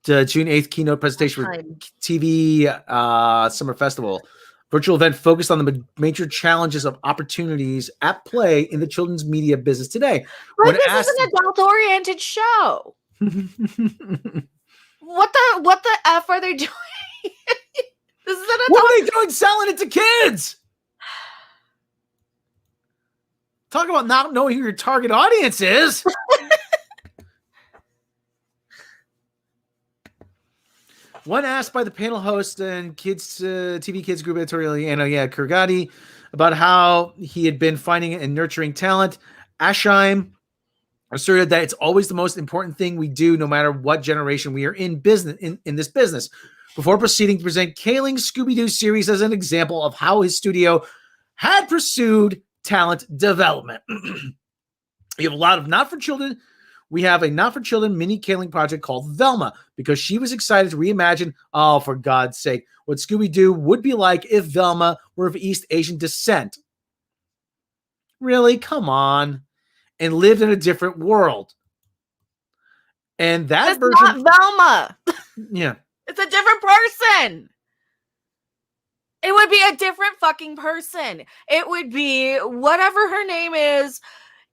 The June 8th keynote presentation for TV Summer Festival. Virtual event focused on the major challenges of opportunities at play in the children's media business today. But this is an adult-oriented show. What the F are they doing? This is an adult. What are they doing selling it to kids? Talk about not knowing who your target audience is. When asked by the panel host and TV Kids Group editorial Anna Kurgati about how he had been finding and nurturing talent, Aschheim asserted that it's always the most important thing we do, no matter what generation we are in this business. before proceeding to present Kaling's Scooby-Doo series as an example of how his studio had pursued talent development. We have a lot of not-for-children. We have a not-for-children mini Kaling project called Velma because she was excited to reimagine, oh, for God's sake, what Scooby-Doo would be like if Velma were of East Asian descent. Really? Come on. And lived in a different world. And that It's version... not Velma. Yeah. It's a different person. It would be a different fucking person. It would be whatever her name is.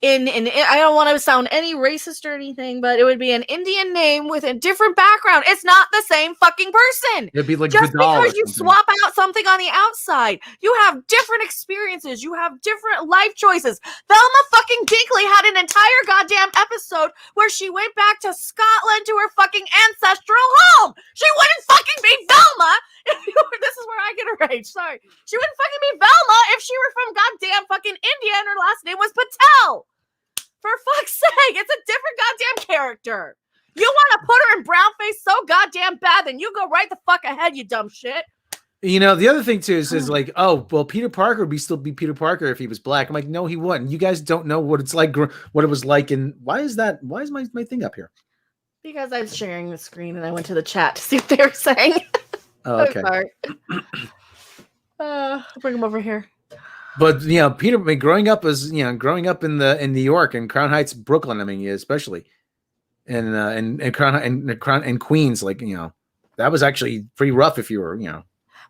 I don't want to sound any racist or anything, but it would be an Indian name with a different background. It's not the same fucking person. It'd be like just Vidal because you swap out something on the outside, you have different experiences. You have different life choices. Velma fucking Dinkley had an entire goddamn episode where she went back to Scotland to her fucking ancestral home. She wouldn't fucking be Velma. This is where I get a rage. Sorry. She wouldn't fucking be Velma if she were from goddamn fucking India and her last name was Patel. For fuck's sake, it's a different goddamn character. You want to put her in brownface so goddamn bad, then you go right the fuck ahead, you dumb shit. You know, the other thing too is like, oh, well, Peter Parker would still be Peter Parker if he was black. I'm like, no, he wouldn't. You guys don't know what it's like, what it was like. And why is that? Why is my thing up here? Because I was sharing the screen and I went to the chat to see what they were saying. Oh, okay. Sorry. I'll bring him over here. But you know, Peter, growing up in New York and Crown Heights, Brooklyn, I mean, especially, and Queens, like, you know, that was actually pretty rough if you were, you know.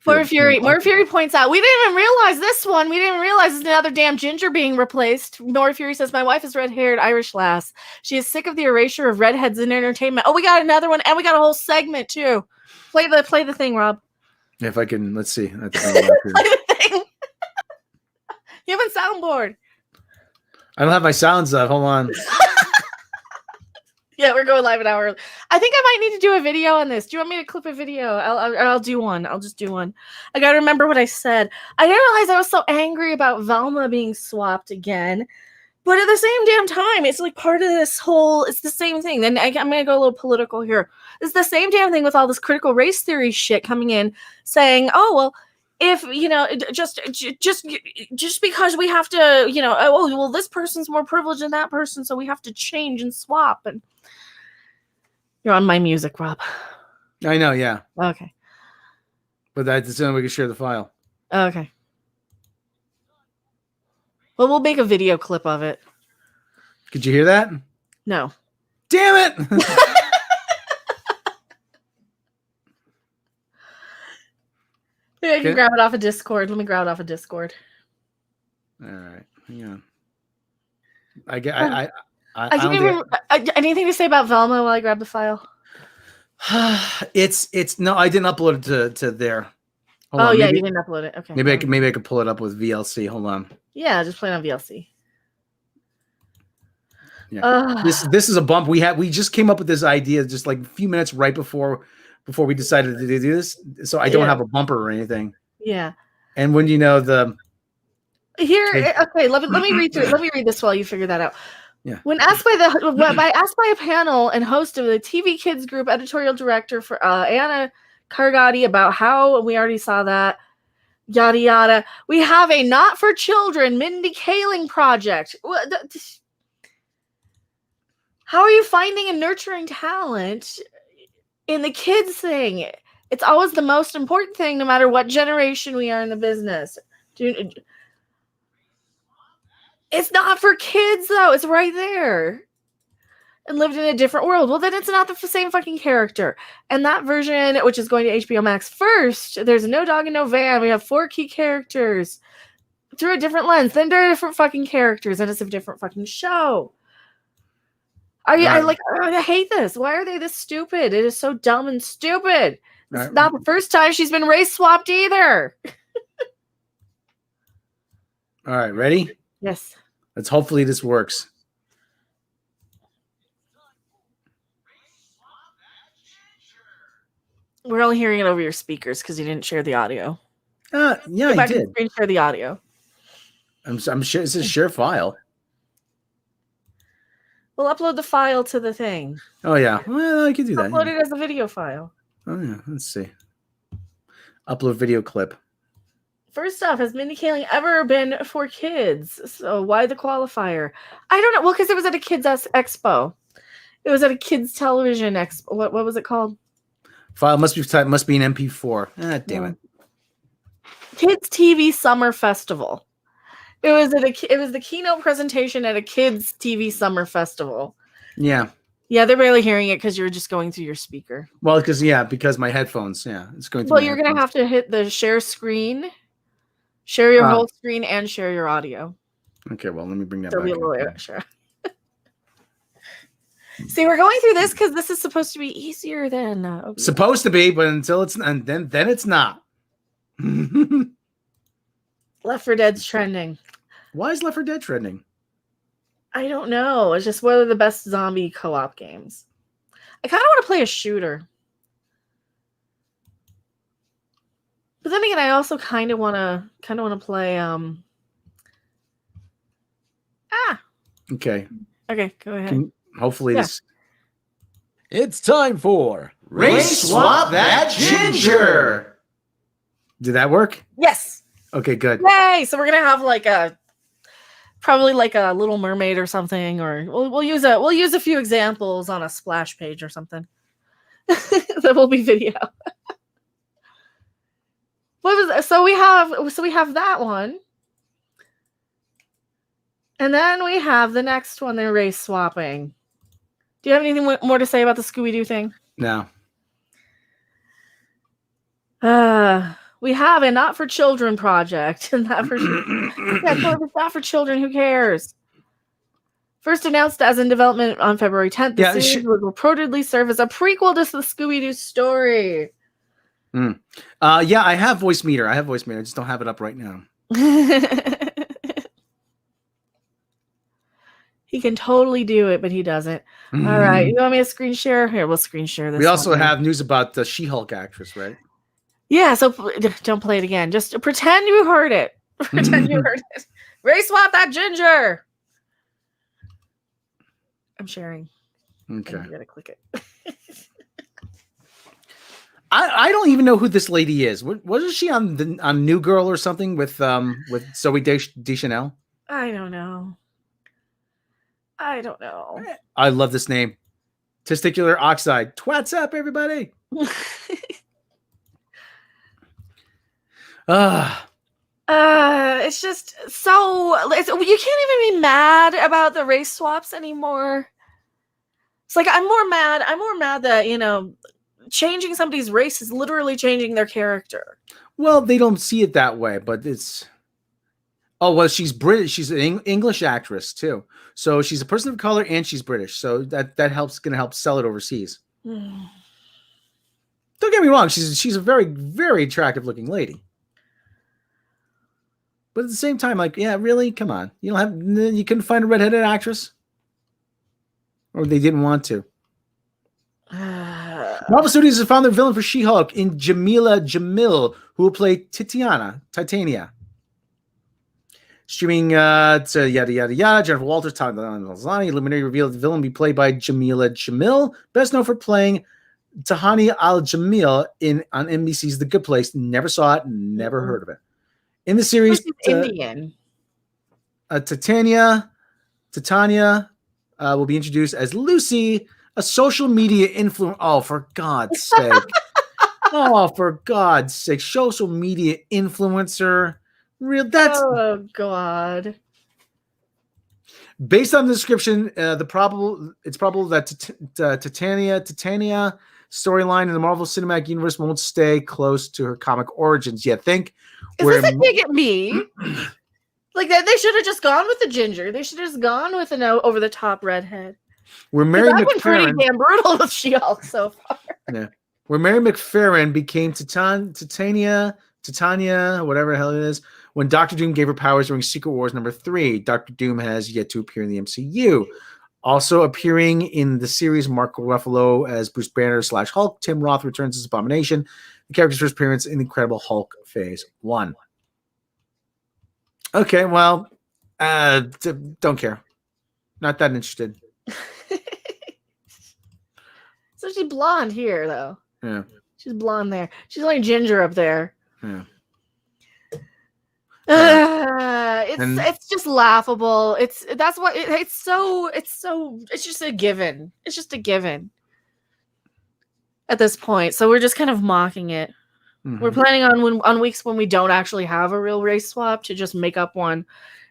More Fury points out, we didn't even realize this one. We didn't realize it's another damn ginger being replaced. More Fury says, my wife is red-haired Irish lass. She is sick of the erasure of redheads in entertainment. Oh, we got another one, and we got a whole segment too. Play the thing, Rob. If I can, let's see. Play the thing. You have a soundboard. I don't have my sounds up. Hold on. Yeah, we're going live an hour early. I think I might need to do a video on this. Do you want me to clip a video? I'll do one. I'll just do one. I gotta remember what I said. I didn't realize I was so angry about Velma being swapped again. But at the same damn time, it's like part of this whole, it's the same thing. Then I'm going to go a little political here. It's the same damn thing with all this critical race theory shit coming in saying, oh, well, if, you know, just because we have to, you know, oh, well, this person's more privileged than that person, so we have to change and swap. And you're on my music, Rob. I know, yeah. Okay. But that's the only way we can share the file. Okay. Well, we'll make a video clip of it. Could you hear that? No. Damn it! Maybe I can grab it off of Discord. Let me grab it off of Discord. All right. Hang on. Anything to say about Velma while I grab the file? It's no, I didn't upload it to there. Hold on, yeah, you didn't upload it. Okay. Maybe I could pull it up with VLC. Hold on. Yeah, just play it on VLC. Yeah. This is a bump. We just came up with this idea just like a few minutes right before we decided to do this. So I don't have a bumper or anything. Yeah. And when you know the okay, let me read through it. Let me read this while you figure that out. Yeah. When asked by a panel and host of the TV Kids Group editorial director for Anna Kargati about how we already saw that yada yada, we have a not for children Mindy Kaling project. How are you finding and nurturing talent in the kids thing? It's always the most important thing, no matter what generation we are in the business. It's not for kids, though. It's right there. And lived in a different world. Well, then it's not the same fucking character. And that version, which is going to HBO Max first, there's no dog and no van. We have 4 key characters through a different lens. Then there are different fucking characters, and it's a different fucking show. I hate this. Why are they this stupid? It is so dumb and stupid. It's not the first time she's been race swapped either. All right, ready? Yes. Let's hopefully this works. We're only hearing it over your speakers because you didn't share the audio. Yeah, I did. Screen share the audio. I'm sure it's a share file. We'll upload the file to the thing. Oh yeah, well I could do that. Upload it as a video file. Oh yeah, let's see. Upload video clip. First off, has Mindy Kaling ever been for kids? So why the qualifier? I don't know. Well, because it was at a kids expo. It was at a kids television expo. What was it called? File must be an MP4. Ah, damn it. Kids TV Summer Festival. It was the keynote presentation at a kids TV Summer Festival. Yeah. Yeah, they're barely hearing it because you're just going through your speaker. Well, because my headphones. Yeah, it's going through. Well, you're gonna have to hit the share screen, share your whole screen, and share your audio. Okay, well, let me bring that There'll back. be a little extra. See, we're going through this because this is supposed to be easier than supposed to be, but until it's and then it's not. Left 4 Dead's trending. Why is Left 4 Dead trending? I don't know. It's just one of the best zombie co-op games. I kind of want to play a shooter. But then again, I also kind of want to play Okay. Okay, go ahead. Hopefully this. It's time for Race Swap That Ginger. Did that work? Yes. Okay, good. Yay! So we're gonna have probably like a Little Mermaid or something, or we'll use a few examples on a splash page or something. That will be video. So we have that one, and then we have the next one. They're race swapping. Do you have anything more to say about the Scooby-Doo thing? No. We have a Not for Children project, and not for not for children. Who cares? First announced as in development on February 10th, the series would reportedly serve as a prequel to the Scooby-Doo story. Yeah, I have voice meter. I just don't have it up right now. He can totally do it, but he doesn't. All right, you want me to screen share? Here, we'll screen share this. We also have news about the She-Hulk actress, right? Yeah, so don't play it again. Just pretend you heard it. Pretend you heard it. Race swap that ginger. I'm sharing. Okay. I'm gonna click it. I don't even know who this lady is. Wasn't she on New Girl or something with Zoe Deschanel? I don't know. I love this name. Testicular oxide. Twats up, everybody. It's just so you can't even be mad about the race swaps anymore. It's like I'm more mad that, changing somebody's race is literally changing their character. Well, they don't see it that way, but it's she's British. She's an English actress too. So she's a person of color and she's British. So that gonna help sell it overseas. Don't get me wrong, she's a very, very attractive looking lady. But at the same time, really? Come on. You couldn't find a redheaded actress? Or they didn't want to. Marvel Studios has found their villain for She-Hulk in Jamila Jamil, who will play Titania. Streaming to yada yada yada. Jennifer Walters, Todd Lazani, Illuminati revealed the villain will be played by Jamila Jamil, best known for playing Tahani Al-Jamil on NBC's The Good Place. Never saw it, never heard of it. In the series, Indian. Titania will be introduced as Lucy, a social media influencer. Oh, for God's sake. Social media influencer. Oh, God. Based on the description, it's probable that Titania storyline in the Marvel Cinematic Universe won't stay close to her comic origins. Is this a dig at me? Like that, they should have just gone with the ginger. They should have just gone with an over-the-top redhead. Where Mary I've been pretty McFerrin, damn brutal with She-Hulk so far. Yeah, where Mary McFerrin became Titania, whatever the hell it is, when Doctor Doom gave her powers during Secret Wars #3. Doctor Doom has yet to appear in the MCU. Also appearing in the series, Mark Ruffalo as Bruce Banner / Hulk. Tim Roth returns as Abomination. The character's first appearance in Incredible Hulk Phase 1. Okay, well, don't care. Not that interested. So she's blonde here, though. Yeah. She's blonde there. She's only ginger up there. Yeah. It's just laughable. It's just a given. It's just a given at this point. So we're just kind of mocking it. We're planning on weeks when we don't actually have a real race swap to just make up one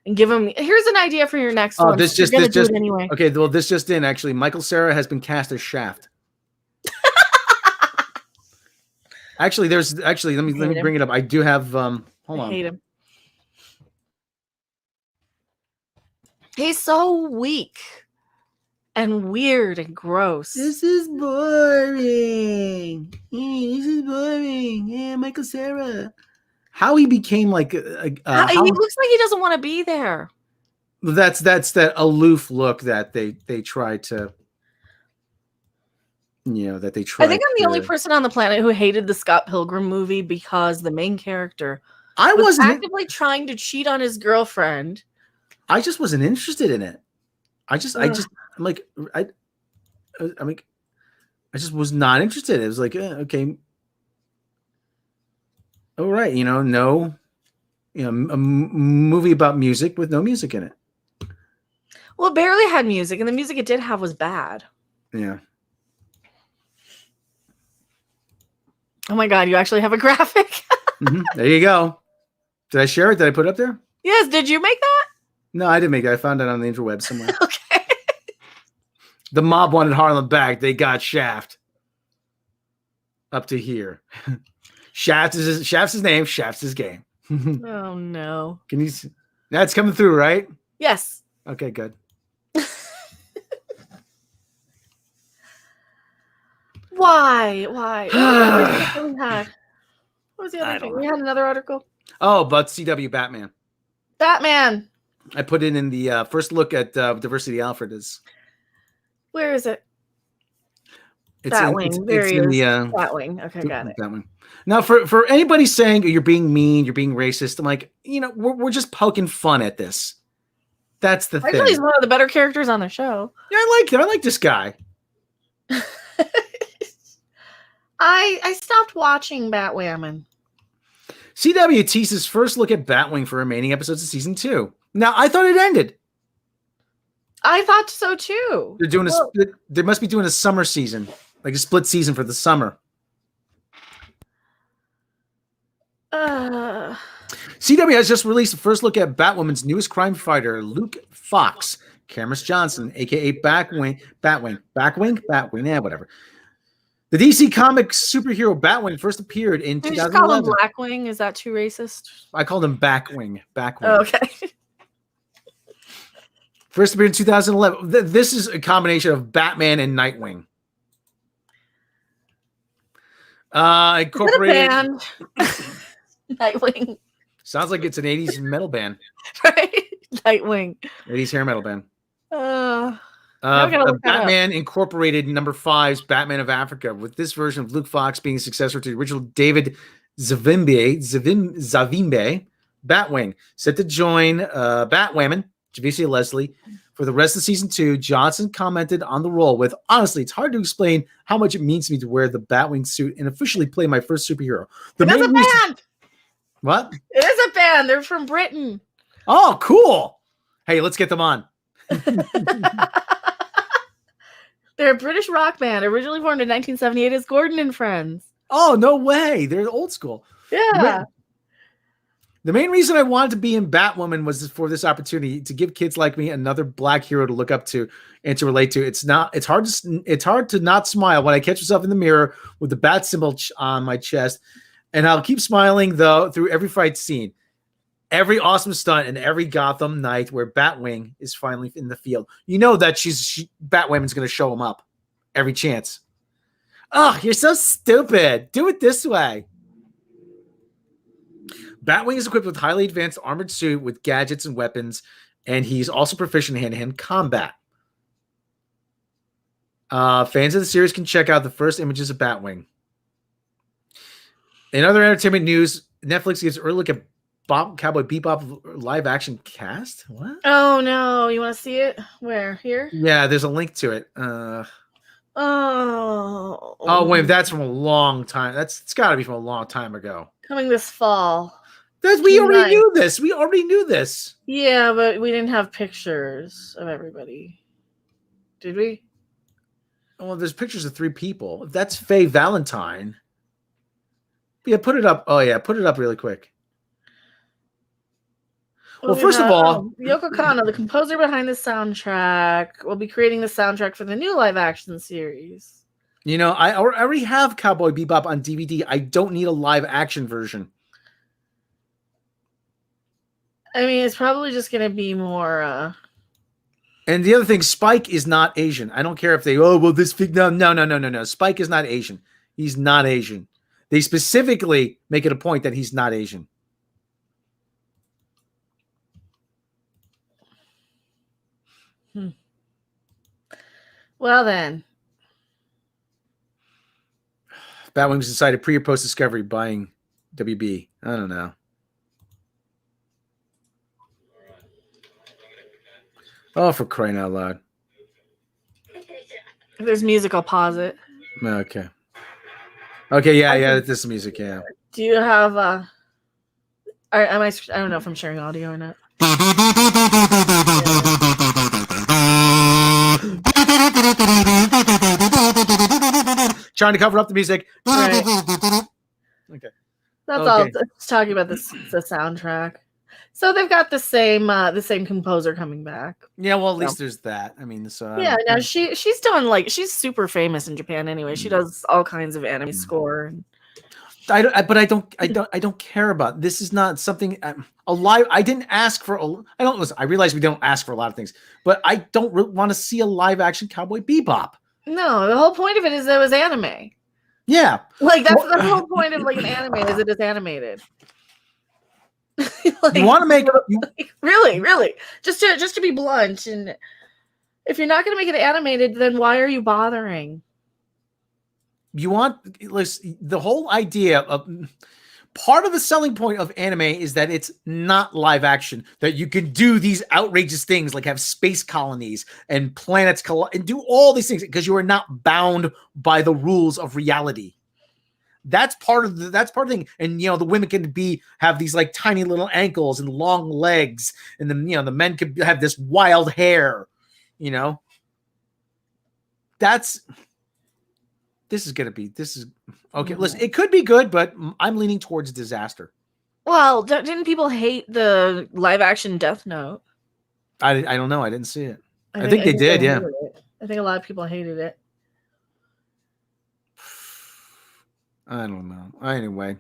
and give them. Here's an idea for your next one. This You're gonna just do it anyway. okay. Well, this just in actually. Michael Cera has been cast as Shaft. Actually, let me bring it up. I do have hold on. I hate him. He's so weak and weird and gross. This is boring. This is boring. Yeah, Michael Cera. How he became like he looks like he doesn't want to be there. That's that aloof look that they try to, that they try. I think I'm the only person on the planet who hated the Scott Pilgrim movie because the main character was actively trying to cheat on his girlfriend. I just wasn't interested in it. I just was not interested. It was like, okay, all right, a movie about music with no music in it. Well, it barely had music, and the music it did have was bad. Yeah. Oh my God, you actually have a graphic. There you go. Did I share it? Did I put it up there? Yes. Did you make that? No, I didn't make it. I found it on the interweb somewhere. Okay. The mob wanted Harlem back. They got Shaft. Up to here. Shaft's his name. Shaft's his game. Oh no. Can you see? That's coming through, right? Yes. Okay, good. Why? What was the other thing? We had another article. Oh, about CW Batman. Batman. I put it in the first look at Diversity Alfred is. Where is it? It's Batwing. it's in the Batwing. Okay, got it. Batwing. Now, for anybody saying you're being mean, you're being racist, I'm like, we're just poking fun at this. That's the thing. Actually, he's one of the better characters on the show. Yeah, I like this guy. I stopped watching Batwoman. CW teases first look at Batwing for remaining episodes of season 2. Now, I thought it ended. I thought so too. They're doing they must be doing a summer season, like a split season for the summer. CW has just released the first look at Batwoman's newest crime fighter, Luke Fox, Cameron Johnson, aka Batwing, whatever. The DC Comics superhero Batwing first appeared in 2011. Did you just call him Blackwing? Is that too racist? I called him Backwing. Oh, okay. First appeared in 2011. This is a combination of Batman and Nightwing. Incorporated. Band. Nightwing. Sounds like it's an 80s metal band. Right? Nightwing. 80s hair metal band. Batman Incorporated number 5's Batman of Africa, with this version of Luke Fox being a successor to the original David Zavimbe, Batwing, set to join Batwoman, Javicia Leslie, for the rest of season 2. Johnson commented on the role with, "Honestly, it's hard to explain how much it means to me to wear the Batwing suit and officially play my first superhero." It's a band. What? It is a band. They're from Britain. Oh, cool. Hey, let's get them on. They're a British rock band, originally formed in 1978 as Gordon and Friends. Oh, no way. They're old school. Yeah. The main reason I wanted to be in Batwoman was for this opportunity to give kids like me another black hero to look up to and to relate to. It's hard to not smile when I catch myself in the mirror with the bat symbol on my chest, and I'll keep smiling though through every fight scene, every awesome stunt, and every Gotham night where Batwing is finally in the field. You know that Batwoman's going to show him up every chance. Oh, you're so stupid. Do it this way. Batwing is equipped with highly advanced armored suit with gadgets and weapons, and he's also proficient in hand-to-hand combat. Fans of the series can check out the first images of Batwing. In other entertainment news, Netflix gives early look at Cowboy Bebop live-action cast. What? Oh, no. You want to see it? Where? Here? Yeah, there's a link to it. Oh, wait, that's from a long time. It's got to be from a long time ago. Coming this fall. We already Nice. knew this. We already knew this. Yeah, but we didn't have pictures of everybody. Did we? Well, there's pictures of 3 people. If that's Faye Valentine. Yeah, put it up. Oh, yeah, put it up really quick. Well, first of all, Yoko Kanno, the composer behind the soundtrack, will be creating the soundtrack for the new live-action series. you know, I already have Cowboy Bebop on DVD. I don't need a live-action version. I mean, it's probably just going to be more... And the other thing, Spike is not Asian. I don't care if they, this no. Spike is not Asian. He's not Asian. They specifically make it a point that he's not Asian. Well, then. Batwing's decided pre or post discovery buying WB. I don't know. Oh, for crying out loud. If there's music, I'll pause it. Okay. Okay, yeah, this is music, yeah. Do you have I don't know if I'm sharing audio or not. Trying to cover up the music. Right. Okay. That's all. It's talking about the soundtrack. So they've got the same composer coming back. Yeah, well, at least there's that. I mean, so yeah. Now she's done she's super famous in Japan anyway. She does all kinds of anime score. I don't care about this. Is not something a live. I didn't ask for. I don't listen. I realize we don't ask for a lot of things, but I don't want to see a live action Cowboy Bebop. No, the whole point of it is that it was anime. Yeah, that's the whole point of an anime is it is animated. You want to make really just to be blunt, and if you're not going to make it animated, then why are you bothering? You want the whole idea of part of the selling point of anime is that it's not live action, that you can do these outrageous things like have space colonies and planets and do all these things because you are not bound by the rules of reality. That's part of the thing. And the women can have these like tiny little ankles and long legs, and then the men could have this wild hair. This is okay. Listen, it could be good, but I'm leaning towards disaster. Well, didn't people hate the live action Death Note? I don't know. I didn't see it. I think they did. Yeah. I think a lot of people hated it. I don't know. Anyway.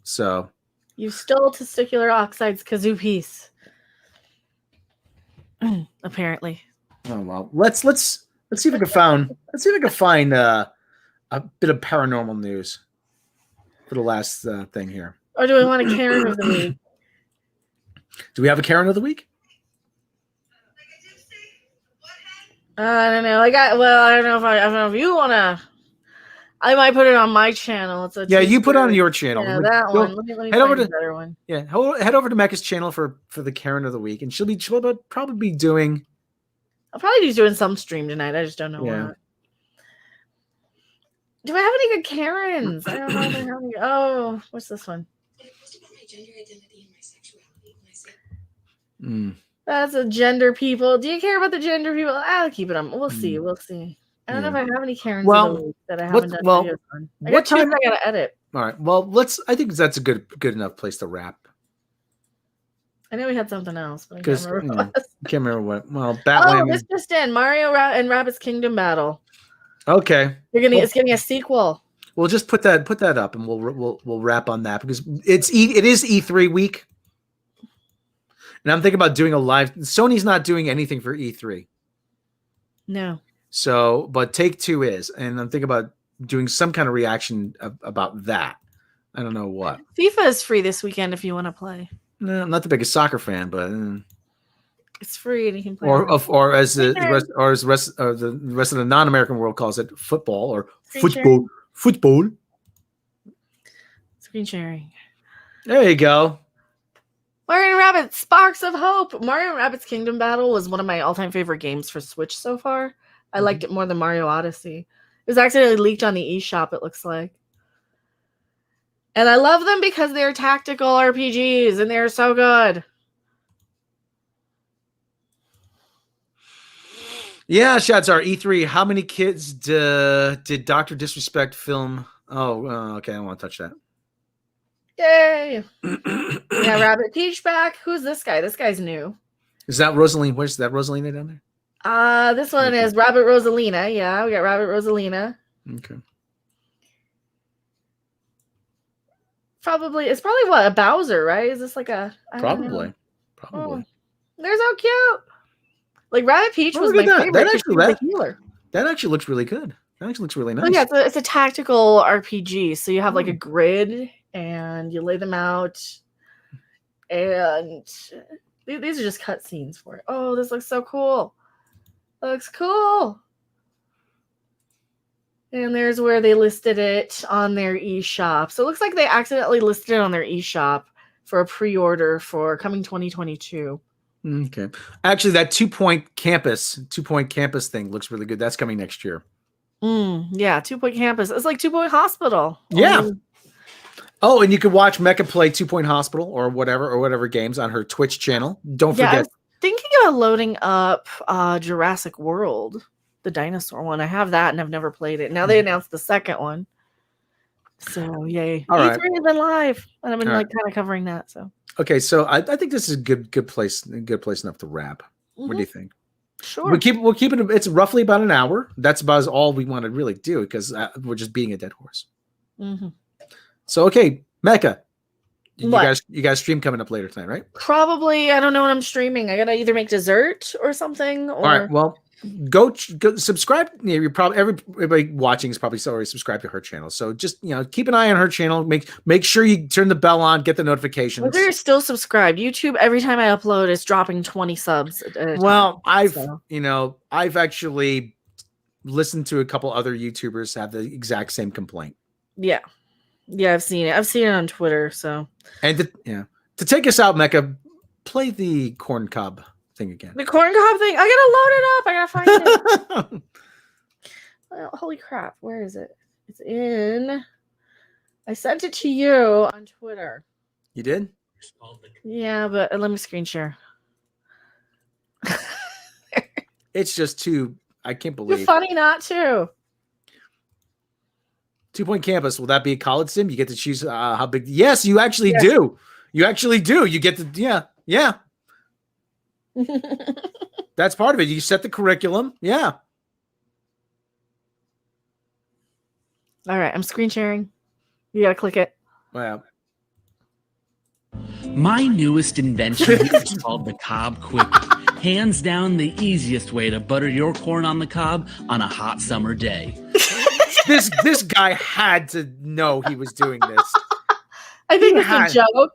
So. You stole testicular oxide's kazoo piece. Apparently. Oh well. Let's see if I can find a bit of paranormal news for the last thing here. Or do we want a Karen of the week? Do we have a Karen of the week? I don't know. I don't know if you want to. I might put it on my channel. You put it on your channel. Yeah, that one. Let me head over to a better one. Yeah, head over to Mecca's channel for the Karen of the week, and she'll probably be doing. I'll probably be doing some stream tonight. I just don't know what. Do I have any good Karens? I don't know if I have any. Oh, what's this one? That's a gender people. Do you care about the gender people? I'll keep it on. We'll see. We'll see. I don't know if I have any Karens of the week that I haven't done videos on. I got times I gotta edit. All right. Well, I think that's a good enough place to wrap. I know we had something else, but I can't remember what. Well, Batman. Oh, this just in: Mario and Rabbids Kingdom Battle. Okay. It's getting a sequel. We'll just put that up, and we'll wrap on that because it is E3 week, and I'm thinking about doing a live. Sony's not doing anything for E3. No. So, but Take-Two is, and I'm thinking about doing some kind of reaction about that. I don't know what. FIFA is free this weekend if you want to play. No, I'm not the biggest soccer fan, but it's free and you can play. Or as the rest of the non-American world calls it, football or football. Screen sharing. There you go. Mario and Rabbids Sparks of Hope. Mario and Rabbids Kingdom Battle was one of my all-time favorite games for Switch so far. I liked it more than Mario Odyssey. was accidentally leaked on the eShop, it looks like. And I love them because they're tactical RPGs and they're so good. Yeah, shots are E3. How many kids did Dr. Disrespect film? Oh, okay. I don't want to touch that. Yay. Yeah, Rabbit Peach back. Who's this guy? This guy's new. Is that Rosaline? Where's that Rosalina down there? This one is Rabbit Rosalina. Yeah, we got Rabbit Rosalina. Okay. It's probably what, a Bowser, right? Is this like a Probably. Oh, they're so cute. Like Rabbit Peach was look my at that. favorite. That 'cause actually- she was that- a healer. That actually looks really good. That actually looks really nice. Oh, yeah, it's a tactical RPG. So you have like a grid and you lay them out. And these are just cutscenes for it. Oh, this looks so cool. Looks cool. And there's where they listed it on their eShop. So it looks like they accidentally listed it on their eShop for a pre-order for coming 2022. Okay. Actually, that 2-point campus thing looks really good. That's coming next year. Yeah, 2-point campus. It's like 2-point hospital. Yeah. Oh, and you could watch Mecha play 2-point hospital or whatever games on her Twitch channel. Don't I forget. was thinking about loading up Jurassic World, the dinosaur one. I have that and I've never played it. Now they announced the second one. So yay. All right. E3 has been live. And I've been All like kind of covering that. So Okay, so I think this is a good place enough to wrap. What do you think? sure. We'll keep it. It's roughly about an hour. That's about all we want to really do because we're just beating a dead horse. So okay, Mecha, What? you guys stream coming up later tonight, right? Probably, I don't know what I'm streaming. I gotta either make dessert or something. Or All right. Well, go subscribe. Yeah, you're probably everybody watching is probably already subscribed to her channel. So just keep an eye on her channel. Make sure you turn the bell on, get the notifications. Whether you're still subscribed, YouTube every time I upload is dropping 20 subs. Well, I've actually listened to a couple other YouTubers have the exact same complaint. Yeah, I've seen it. I've seen it on Twitter. So And to take us out, Mecha, play the corn cob thing again. the corn cob thing, I gotta load it up. I gotta find it. Well, holy crap, where is it? It's in. I sent it to you on Twitter. You did? Yeah, but let me screen share. It's just too. I can't You're believe. funny not to. 2-point campus. Will that be a college sim? You get to choose how big. Yes, you actually do. You actually do. You get to. Yeah. That's part of it. You set the curriculum. Yeah. All right, I'm screen sharing. You gotta click it. Wow. My newest invention here is called the Cob Quickie. Hands down the easiest way to butter your corn on the cob on a hot summer day. This guy had to know he was doing this. I think it's a joke.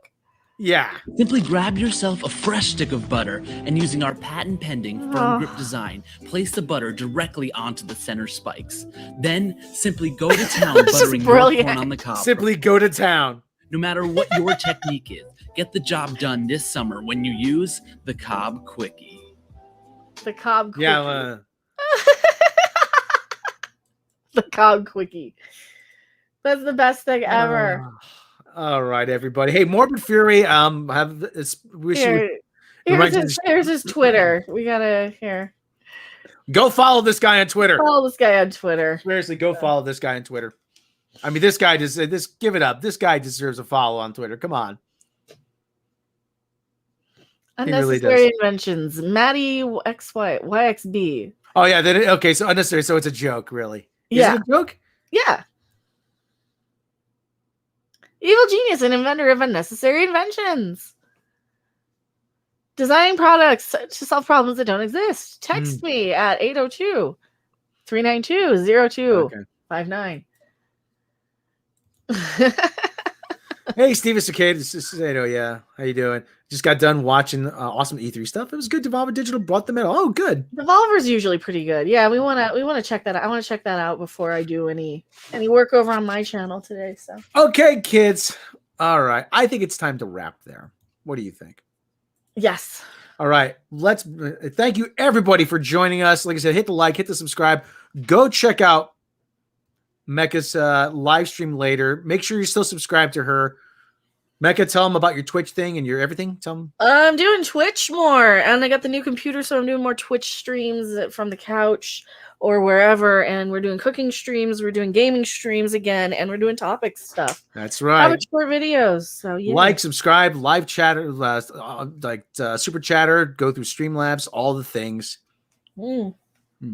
Yeah. Simply grab yourself a fresh stick of butter and using our patent-pending firm grip design, place the butter directly onto the center spikes. Then simply go to town This is buttering your brilliant. corn on the cob. Simply go to town. No matter what your technique is, get the job done this summer when you use the Cob Quickie. The Cob Quickie. Yeah. The Cob Quickie. That's the best thing ever. All right, everybody. Hey, Morbid Fury. Have this. Here's his Twitter. We gotta here. Go follow this guy on Twitter. Follow this guy on Twitter. Seriously, go follow this guy on Twitter. I mean, this guy just give it up. This guy deserves a follow on Twitter. Come on. Unnecessary inventions. Maddie YXB. Oh yeah. Okay. So unnecessary. So it's a joke, really. Is Yeah. it a joke? Yeah. Evil genius and inventor of unnecessary inventions. Designing products to solve problems that don't exist. Text me at 802-392-0259. Hey, Steven Cicada. Yeah. How you doing? Just got done watching awesome E3 stuff. It was good. Devolver Digital brought them in. Oh, good. Devolver's usually pretty good. Yeah, we wanna check that out. I want to check that out before I do any work over on my channel today. So Okay, kids. All right. I think it's time to wrap there. What do you think? yes. All right. Let's thank you everybody for joining us. Like I said, hit the like, hit the subscribe. Go check out Mecca's live stream later. Make sure you're still subscribed to her. Mecca, tell them about your Twitch thing and your everything. Tell them. I'm doing Twitch more, and I got the new computer, so I'm doing more Twitch streams from the couch or wherever. And we're doing cooking streams, we're doing gaming streams again, and we're doing topic stuff. That's right. Topic short videos. So yeah, Like, subscribe, live chatter, super chatter, go through Streamlabs, all the things.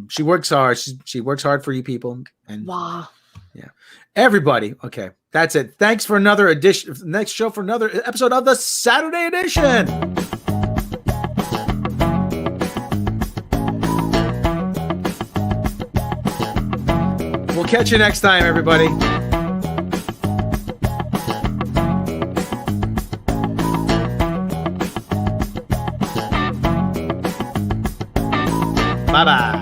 She works hard. She works hard for you people. And wow. Yeah. Everybody. Okay. That's it. Thanks for another edition. Next show for another episode of the Saturday edition. We'll catch you next time, everybody. Bye-bye.